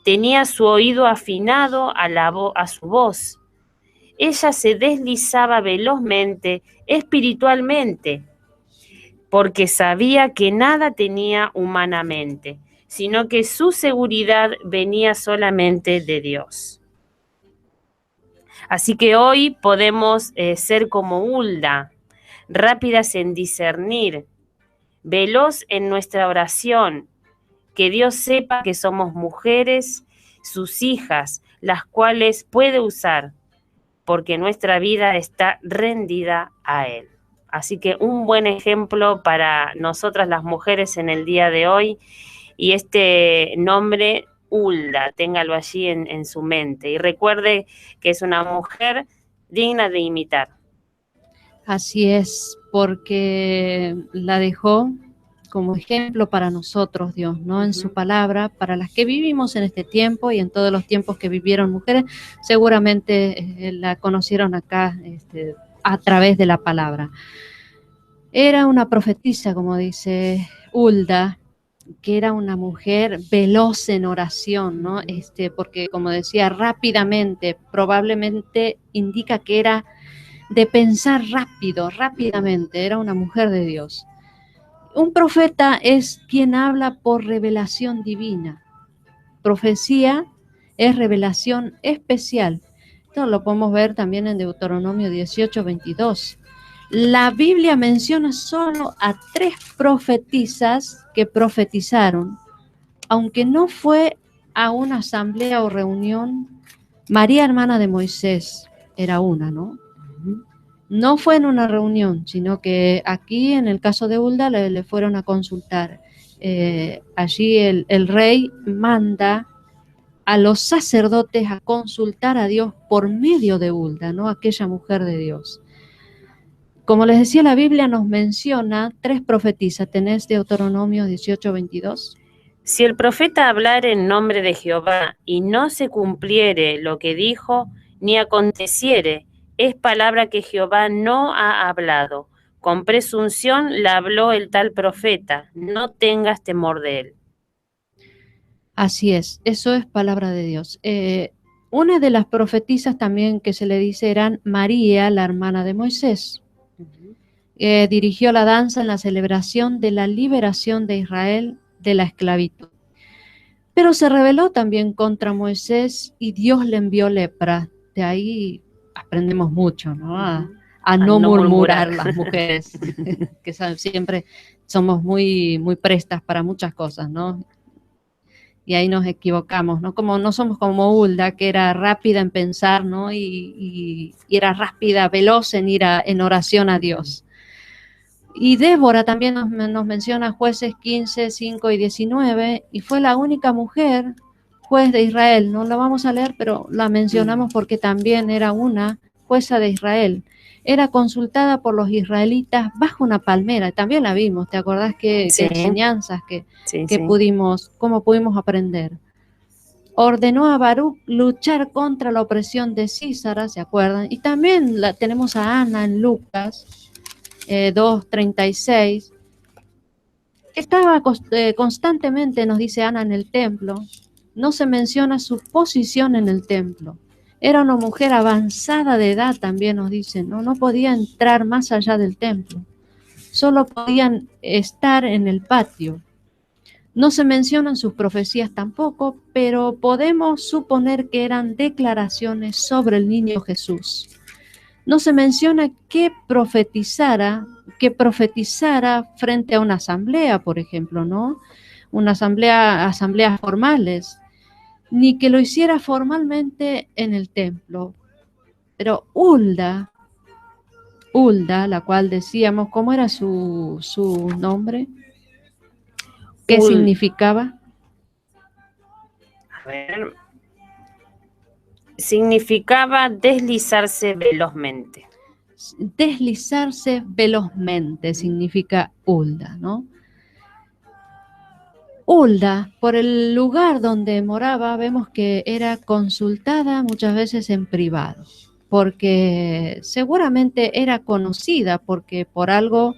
Tenía su oído afinado a su voz. Ella se deslizaba velozmente, espiritualmente, porque sabía que nada tenía humanamente, sino que su seguridad venía solamente de Dios. Así que hoy podemos ser como Hulda, rápidas en discernir, veloz en nuestra oración, que Dios sepa que somos mujeres, sus hijas, las cuales puede usar, porque nuestra vida está rendida a Él. Así que un buen ejemplo para nosotras las mujeres en el día de hoy, y este nombre Hulda, téngalo allí en su mente y recuerde que es una mujer digna de imitar. Así es, porque la dejó como ejemplo para nosotros, Dios, ¿no? En su palabra, para las que vivimos en este tiempo y en todos los tiempos que vivieron mujeres, seguramente la conocieron acá a través de la palabra. Era una profetisa, como dice Hulda, que era una mujer veloz en oración, ¿no? Porque, como decía, rápidamente, probablemente indica que era de pensar rápidamente, era una mujer de Dios. Un profeta es quien habla por revelación divina. Profecía es revelación especial. Esto lo podemos ver también en Deuteronomio 18:22. La Biblia menciona solo a 3 profetisas que profetizaron, aunque no fue a una asamblea o reunión. María, hermana de Moisés, era una, ¿no? No fue en una reunión, sino que aquí, en el caso de Hulda, le fueron a consultar. Allí el rey manda a los sacerdotes a consultar a Dios por medio de Hulda, ¿no? Aquella mujer de Dios. Como les decía, la Biblia nos menciona 3 profetisas. ¿Tenés Deuteronomio 18:22? Si el profeta hablar en nombre de Jehová y no se cumpliere lo que dijo, ni aconteciere, es palabra que Jehová no ha hablado. Con presunción la habló el tal profeta. No tengas temor de él. Así es, eso es palabra de Dios. Una de las profetisas también que se le dice eran María, la hermana de Moisés. Dirigió la danza en la celebración de la liberación de Israel de la esclavitud. Pero se rebeló también contra Moisés y Dios le envió lepra. De ahí aprendemos mucho, ¿no? A no murmurar las mujeres, que siempre somos muy prestas para muchas cosas, ¿no? Y ahí nos equivocamos, ¿no? Como no somos como Hulda, que era rápida en pensar, ¿no? Y era rápida, veloz en ir en oración a Dios. Y Débora también nos menciona Jueces 15, 5 y 19, y fue la única mujer juez de Israel. No la vamos a leer, pero la mencionamos porque también era una jueza de Israel. Era consultada por los israelitas bajo una palmera. También la vimos, ¿te acordás qué enseñanzas cómo pudimos aprender? Ordenó a Baruch luchar contra la opresión de Císara, ¿se acuerdan? Y también tenemos a Ana en Lucas 2:36. Estaba constantemente, nos dice Ana, en el templo. No se menciona su posición en el templo. Era una mujer avanzada de edad, también nos dicen, ¿no? No podía entrar más allá del templo. Solo podían estar en el patio. No se mencionan sus profecías tampoco, pero podemos suponer que eran declaraciones sobre el niño Jesús. No se menciona que profetizara frente a una asamblea, por ejemplo, ¿no? Asambleas formales, ni que lo hiciera formalmente en el templo. Pero Hulda, la cual decíamos, ¿cómo era su nombre? ¿Qué significaba? A ver. Significaba deslizarse velozmente. Deslizarse velozmente significa Hulda, ¿no? Hulda, por el lugar donde moraba, vemos que era consultada muchas veces en privado, porque seguramente era conocida, porque por algo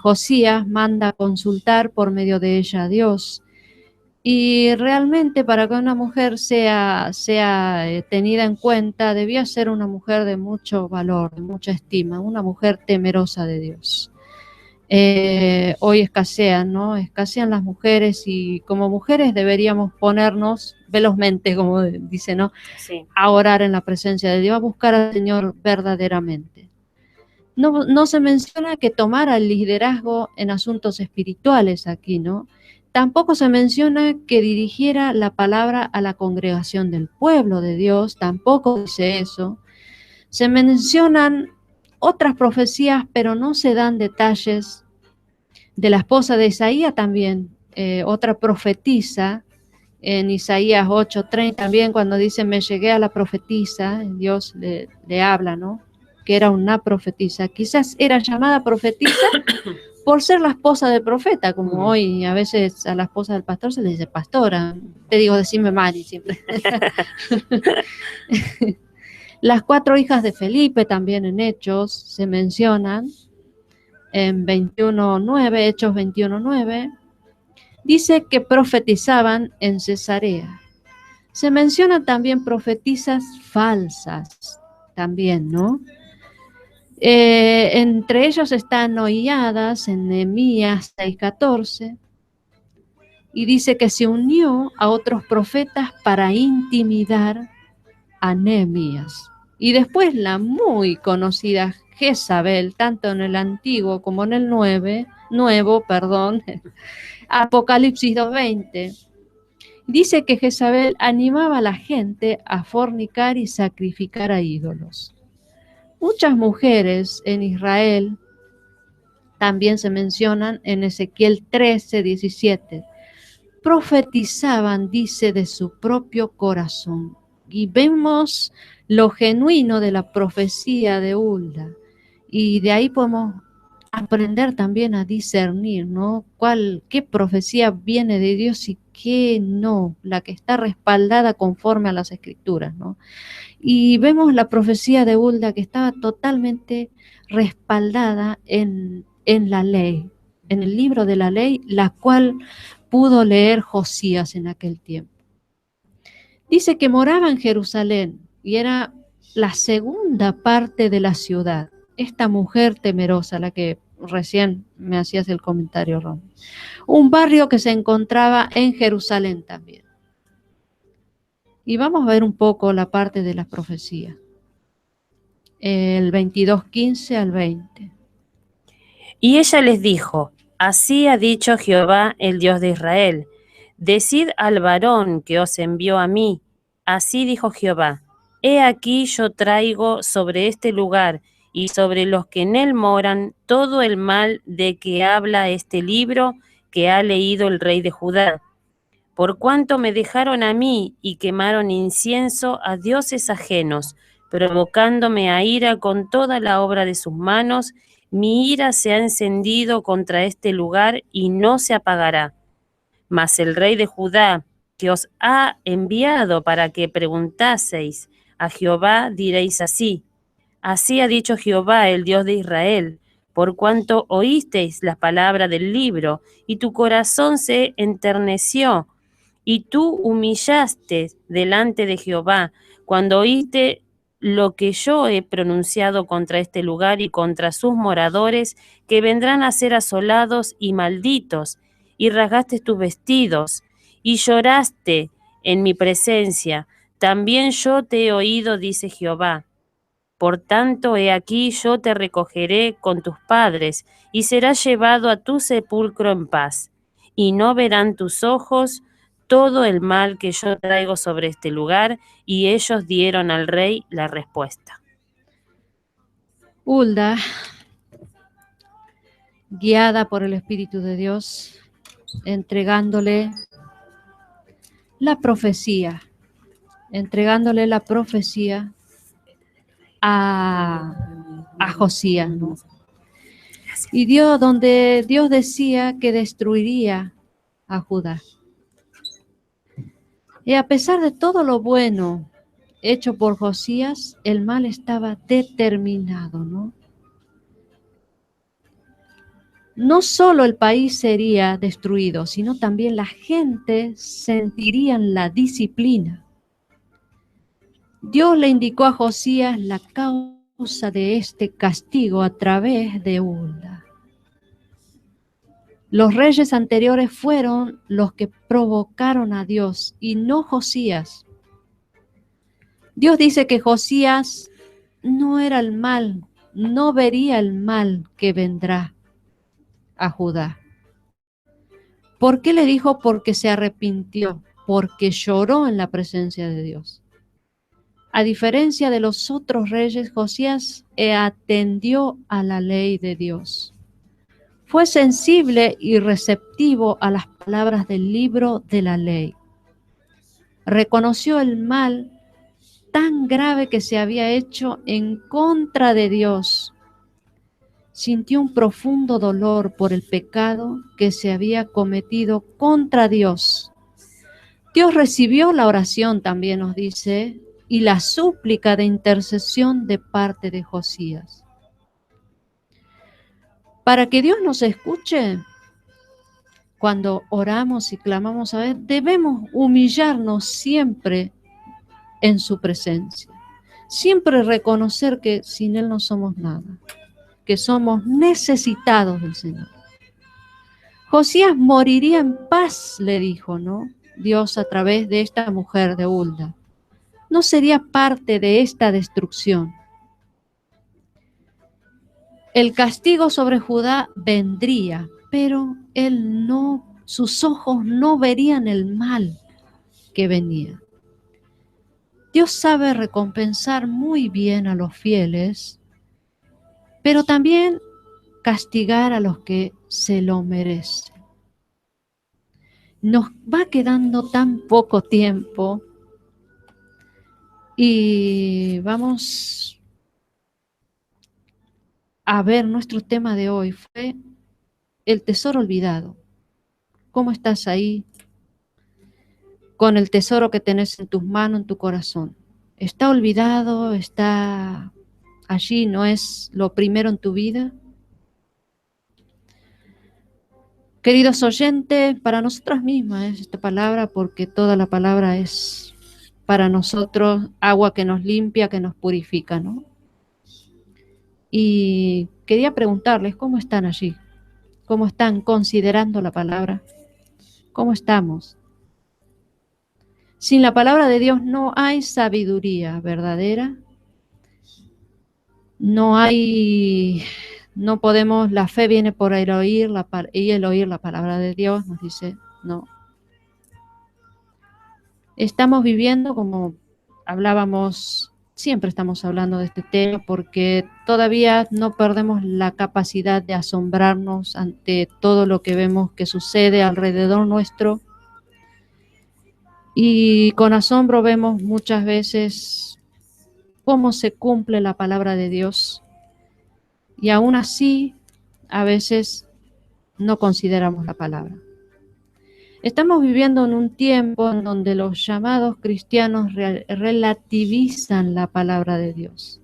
Josías manda consultar por medio de ella a Dios. Y realmente para que una mujer sea tenida en cuenta, debía ser una mujer de mucho valor, de mucha estima, una mujer temerosa de Dios. Hoy escasean, ¿no? Escasean las mujeres y como mujeres deberíamos ponernos velozmente, como dice, ¿no? Sí. A orar en la presencia de Dios, a buscar al Señor verdaderamente. No se menciona que tomara el liderazgo en asuntos espirituales aquí, ¿no? Tampoco se menciona que dirigiera la palabra a la congregación del pueblo de Dios, tampoco dice eso. Se mencionan otras profecías, pero no se dan detalles. De la esposa de Isaías también, otra profetisa, en Isaías 8:30 también, cuando dice, me llegué a la profetisa, Dios le habla, ¿no? Que era una profetisa. Quizás era llamada profetisa por ser la esposa del profeta, como hoy a veces a la esposa del pastor se le dice pastora. Te digo, decime Mari siempre. Las 4 hijas de Felipe también en Hechos se mencionan en 21:9, Hechos 21:9. Dice que profetizaban en Cesarea. Se mencionan también profetisas falsas, también, ¿no? Entre ellos están Oíadas en Nehemías 6:14, y dice que se unió a otros profetas para intimidar a Nehemías. Y después la muy conocida Jezabel, tanto en el Antiguo como en el Nuevo, Apocalipsis 2:20, dice que Jezabel animaba a la gente a fornicar y sacrificar a ídolos. Muchas mujeres en Israel también se mencionan en Ezequiel 13:17. Profetizaban, dice, de su propio corazón. Y vemos lo genuino de la profecía de Hulda. Y de ahí podemos aprender también a discernir, ¿no? ¿Qué profecía viene de Dios y qué no? La que está respaldada conforme a las Escrituras, ¿no? Y vemos la profecía de Hulda que estaba totalmente respaldada en la ley, en el libro de la ley, la cual pudo leer Josías en aquel tiempo. Dice que moraba en Jerusalén y era la segunda parte de la ciudad. Esta mujer temerosa, la que recién me hacías el comentario, Ron. Un barrio que se encontraba en Jerusalén también. Y vamos a ver un poco la parte de la profecía. El 22:15 al 20. Y ella les dijo, así ha dicho Jehová, el Dios de Israel, decid al varón que os envió a mí, así dijo Jehová, he aquí yo traigo sobre este lugar y sobre los que en él moran todo el mal de que habla este libro que ha leído el rey de Judá. Por cuanto me dejaron a mí y quemaron incienso a dioses ajenos, provocándome a ira con toda la obra de sus manos, mi ira se ha encendido contra este lugar y no se apagará. Mas el rey de Judá, que os ha enviado para que preguntaseis a Jehová, diréis así, así ha dicho Jehová, el Dios de Israel, por cuanto oísteis la palabra del libro, y tu corazón se enterneció, y tú humillaste delante de Jehová, cuando oíste lo que yo he pronunciado contra este lugar y contra sus moradores, que vendrán a ser asolados y malditos, y rasgaste tus vestidos, y lloraste en mi presencia. También yo te he oído, dice Jehová. Por tanto, he aquí yo te recogeré con tus padres, y serás llevado a tu sepulcro en paz, y no verán tus ojos todo el mal que yo traigo sobre este lugar. Y ellos dieron al rey la respuesta. Hulda, guiada por el Espíritu de Dios, entregándole la profecía a Josías, ¿no? Y donde Dios decía que destruiría a Judá. Y a pesar de todo lo bueno hecho por Josías, el mal estaba determinado, ¿no? No solo el país sería destruido, sino también la gente sentiría la disciplina. Dios le indicó a Josías la causa de este castigo a través de Hulda. Los reyes anteriores fueron los que provocaron a Dios y no Josías. Dios dice que Josías no era el mal, no vería el mal que vendrá a Judá. ¿Por qué le dijo? Porque se arrepintió, porque lloró en la presencia de Dios. A diferencia de los otros reyes, Josías atendió a la ley de Dios. Fue sensible y receptivo a las palabras del libro de la ley. Reconoció el mal tan grave que se había hecho en contra de Dios. Sintió un profundo dolor por el pecado que se había cometido contra Dios. Dios recibió la oración, también nos dice, y la súplica de intercesión de parte de Josías. Para que Dios nos escuche, cuando oramos y clamamos a Él, debemos humillarnos siempre en su presencia. Siempre reconocer que sin Él no somos nada, que somos necesitados del Señor. Josías moriría en paz, le dijo, ¿no? Dios a través de esta mujer de Hulda. No sería parte de esta destrucción. El castigo sobre Judá vendría, pero sus ojos no verían el mal que venía. Dios sabe recompensar muy bien a los fieles, pero también castigar a los que se lo merecen. Nos va quedando tan poco tiempo y vamos a ver, nuestro tema de hoy fue el tesoro olvidado. ¿Cómo estás ahí con el tesoro que tenés en tus manos, en tu corazón? ¿Está olvidado? ¿Está allí? ¿No es lo primero en tu vida? Queridos oyentes, para nosotras mismas es esta palabra, porque toda la palabra es para nosotros agua que nos limpia, que nos purifica, ¿no? Y quería preguntarles, ¿cómo están allí? ¿Cómo están considerando la palabra? ¿Cómo estamos? Sin la palabra de Dios no hay sabiduría verdadera. No podemos, la fe viene por el oír, y el oír la palabra de Dios, nos dice, no. Estamos viviendo, como hablábamos, siempre estamos hablando de este tema, porque todavía no perdemos la capacidad de asombrarnos ante todo lo que vemos que sucede alrededor nuestro. Y con asombro vemos muchas veces cómo se cumple la palabra de Dios. Y aún así, a veces no consideramos la palabra. Estamos viviendo en un tiempo en donde los llamados cristianos relativizan la palabra de Dios,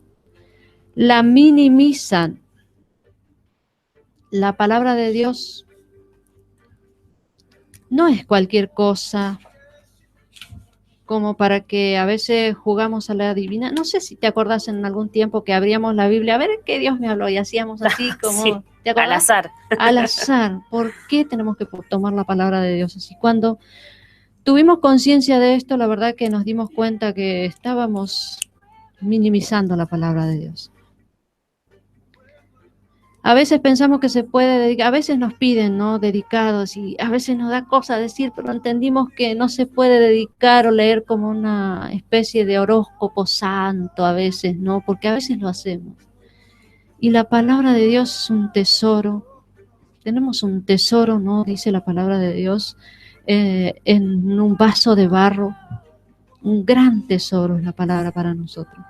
la minimizan. La palabra de Dios no es cualquier cosa como para que a veces jugamos a la divina. No sé si te acordás en algún tiempo que abríamos la Biblia, a ver qué Dios me habló, y hacíamos así como... Sí, ¿te acordás? al azar. Al azar. ¿Por qué tenemos que tomar la palabra de Dios así? Cuando tuvimos conciencia de esto, la verdad que nos dimos cuenta que estábamos minimizando la palabra de Dios. A veces pensamos que se puede dedicar, a veces nos piden, ¿no?, dedicados, y a veces nos da cosa decir, pero entendimos que no se puede dedicar o leer como una especie de horóscopo santo a veces, ¿no? Porque a veces lo hacemos. Y la palabra de Dios es un tesoro. Tenemos un tesoro, ¿no?, dice la palabra de Dios, en un vaso de barro. Un gran tesoro es la palabra para nosotros.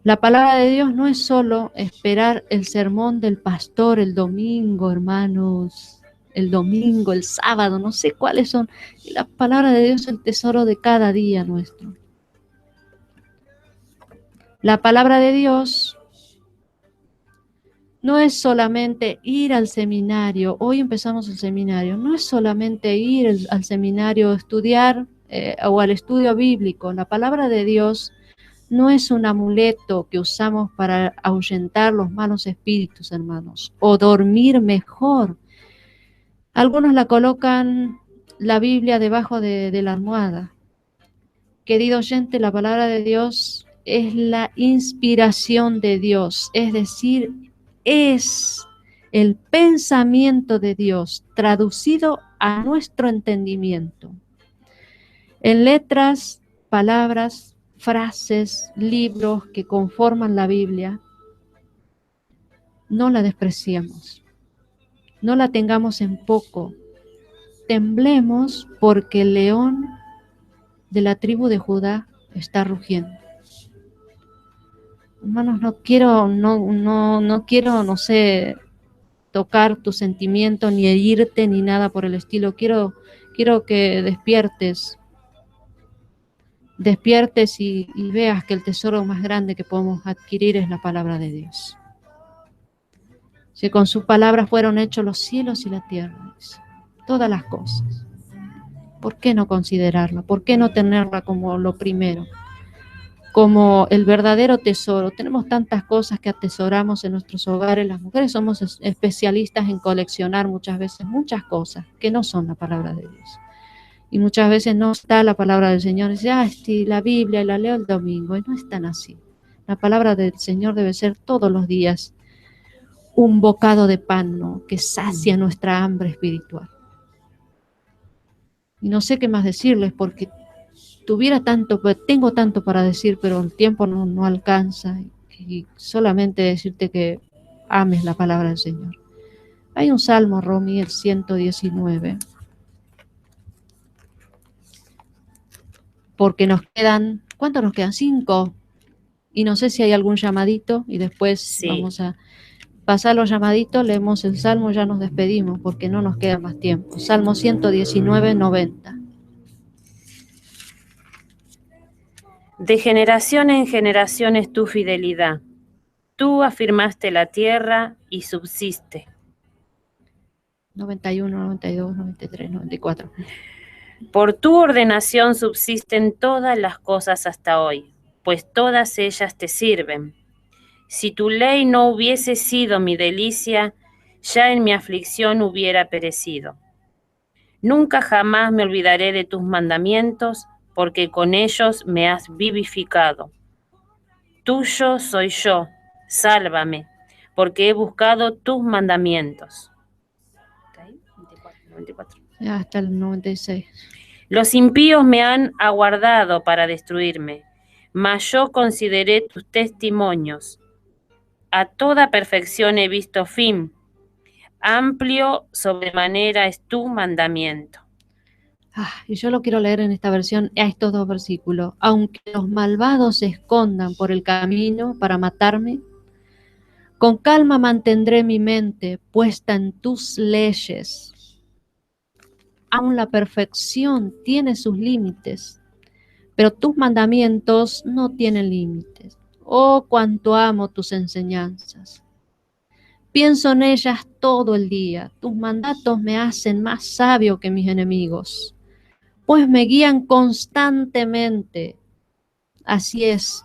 La palabra de Dios no es solo esperar el sermón del pastor el domingo, hermanos, el domingo, el sábado, no sé cuáles son. La palabra de Dios es el tesoro de cada día nuestro. La palabra de Dios no es solamente ir al seminario. Hoy empezamos el seminario. No es solamente ir al seminario a estudiar o al estudio bíblico. La palabra de Dios no es un amuleto que usamos para ahuyentar los malos espíritus, hermanos, o dormir mejor. Algunos la colocan la Biblia debajo de la almohada. Querido oyente, la palabra de Dios es la inspiración de Dios, es decir, es el pensamiento de Dios traducido a nuestro entendimiento. En letras, palabras, frases, libros que conforman la Biblia, no la despreciemos, no la tengamos en poco. Temblemos porque el león de la tribu de Judá está rugiendo. Hermanos, no quiero, no sé, tocar tu sentimiento, ni herirte, ni nada por el estilo. Quiero que despiertes y veas que el tesoro más grande que podemos adquirir es la palabra de Dios. Si con sus palabras fueron hechos los cielos y la tierra, todas las cosas, ¿por qué no considerarla? ¿Por qué no tenerla como lo primero? Como el verdadero tesoro. Tenemos tantas cosas que atesoramos en nuestros hogares. Las mujeres somos especialistas en coleccionar muchas veces muchas cosas que no son la palabra de Dios. Y muchas veces no está la palabra del Señor. Y dice, sí, la Biblia la leo el domingo. Y no es tan así. La palabra del Señor debe ser todos los días un bocado de pan, ¿no?, que sacia nuestra hambre espiritual. Y no sé qué más decirles porque tengo tanto para decir, pero el tiempo no alcanza. Y solamente decirte que ames la palabra del Señor. Hay un salmo, Romy, el 119. Porque nos quedan, ¿cuántos nos quedan? 5. Y no sé si hay algún llamadito y después vamos a pasar los llamaditos, leemos el Salmo, ya nos despedimos porque no nos queda más tiempo. Salmo 119, 90. De generación en generación es tu fidelidad. Tú afirmaste la tierra y subsiste. 91, 92, 93, 94. Por tu ordenación subsisten todas las cosas hasta hoy, pues todas ellas te sirven. Si tu ley no hubiese sido mi delicia, ya en mi aflicción hubiera perecido. Nunca jamás me olvidaré de tus mandamientos, porque con ellos me has vivificado. Tuyo soy yo, sálvame, porque he buscado tus mandamientos. Hasta el 96. Los impíos me han aguardado para destruirme, mas yo consideré tus testimonios. A toda perfección he visto fin. Amplio sobremanera es tu mandamiento. Y yo lo quiero leer en esta versión, a estos 2 versículos. Aunque los malvados se escondan por el camino para matarme, con calma mantendré mi mente puesta en tus leyes. Aún la perfección tiene sus límites, pero tus mandamientos no tienen límites. Oh, cuánto amo tus enseñanzas. Pienso en ellas todo el día. Tus mandatos me hacen más sabio que mis enemigos, pues me guían constantemente. Así es,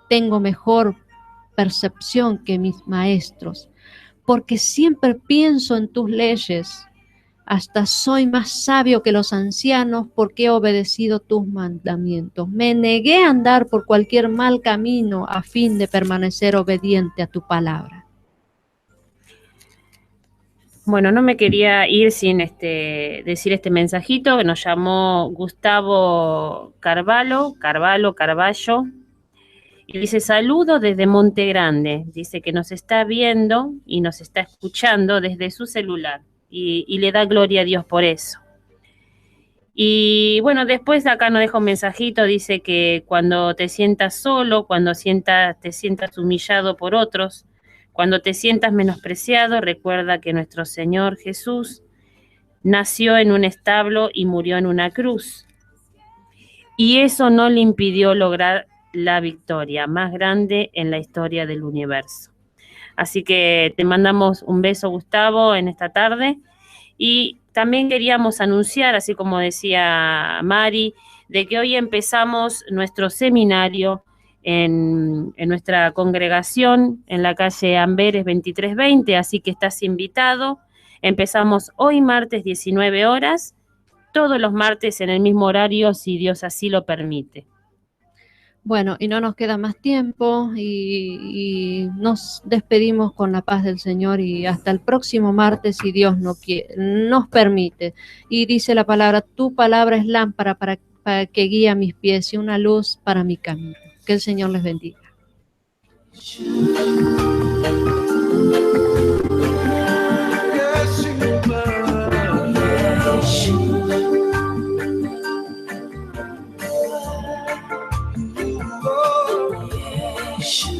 tengo mejor percepción que mis maestros, porque siempre pienso en tus leyes. Hasta soy más sabio que los ancianos porque he obedecido tus mandamientos. Me negué a andar por cualquier mal camino a fin de permanecer obediente a tu palabra. Bueno, no me quería ir sin decir este mensajito que nos llamó Gustavo Carvalho, y dice: saludo desde Monte Grande. Dice que nos está viendo y nos está escuchando desde su celular y le da gloria a Dios por eso. Y bueno, después acá nos deja un mensajito, dice que cuando te sientas solo, cuando te sientas humillado por otros, cuando te sientas menospreciado, recuerda que nuestro Señor Jesús nació en un establo y murió en una cruz. Y eso no le impidió lograr la victoria más grande en la historia del universo. Así que te mandamos un beso, Gustavo, en esta tarde. Y también queríamos anunciar, así como decía Mari, de que hoy empezamos nuestro seminario en nuestra congregación en la calle Amberes 2320, así que estás invitado. Empezamos hoy martes 19 horas, todos los martes en el mismo horario, si Dios así lo permite. Bueno, y no nos queda más tiempo y nos despedimos con la paz del Señor y hasta el próximo martes, si Dios nos permite. Y dice la palabra: tu palabra es lámpara para que guíe mis pies y una luz para mi camino. Que el Señor les bendiga. Yes.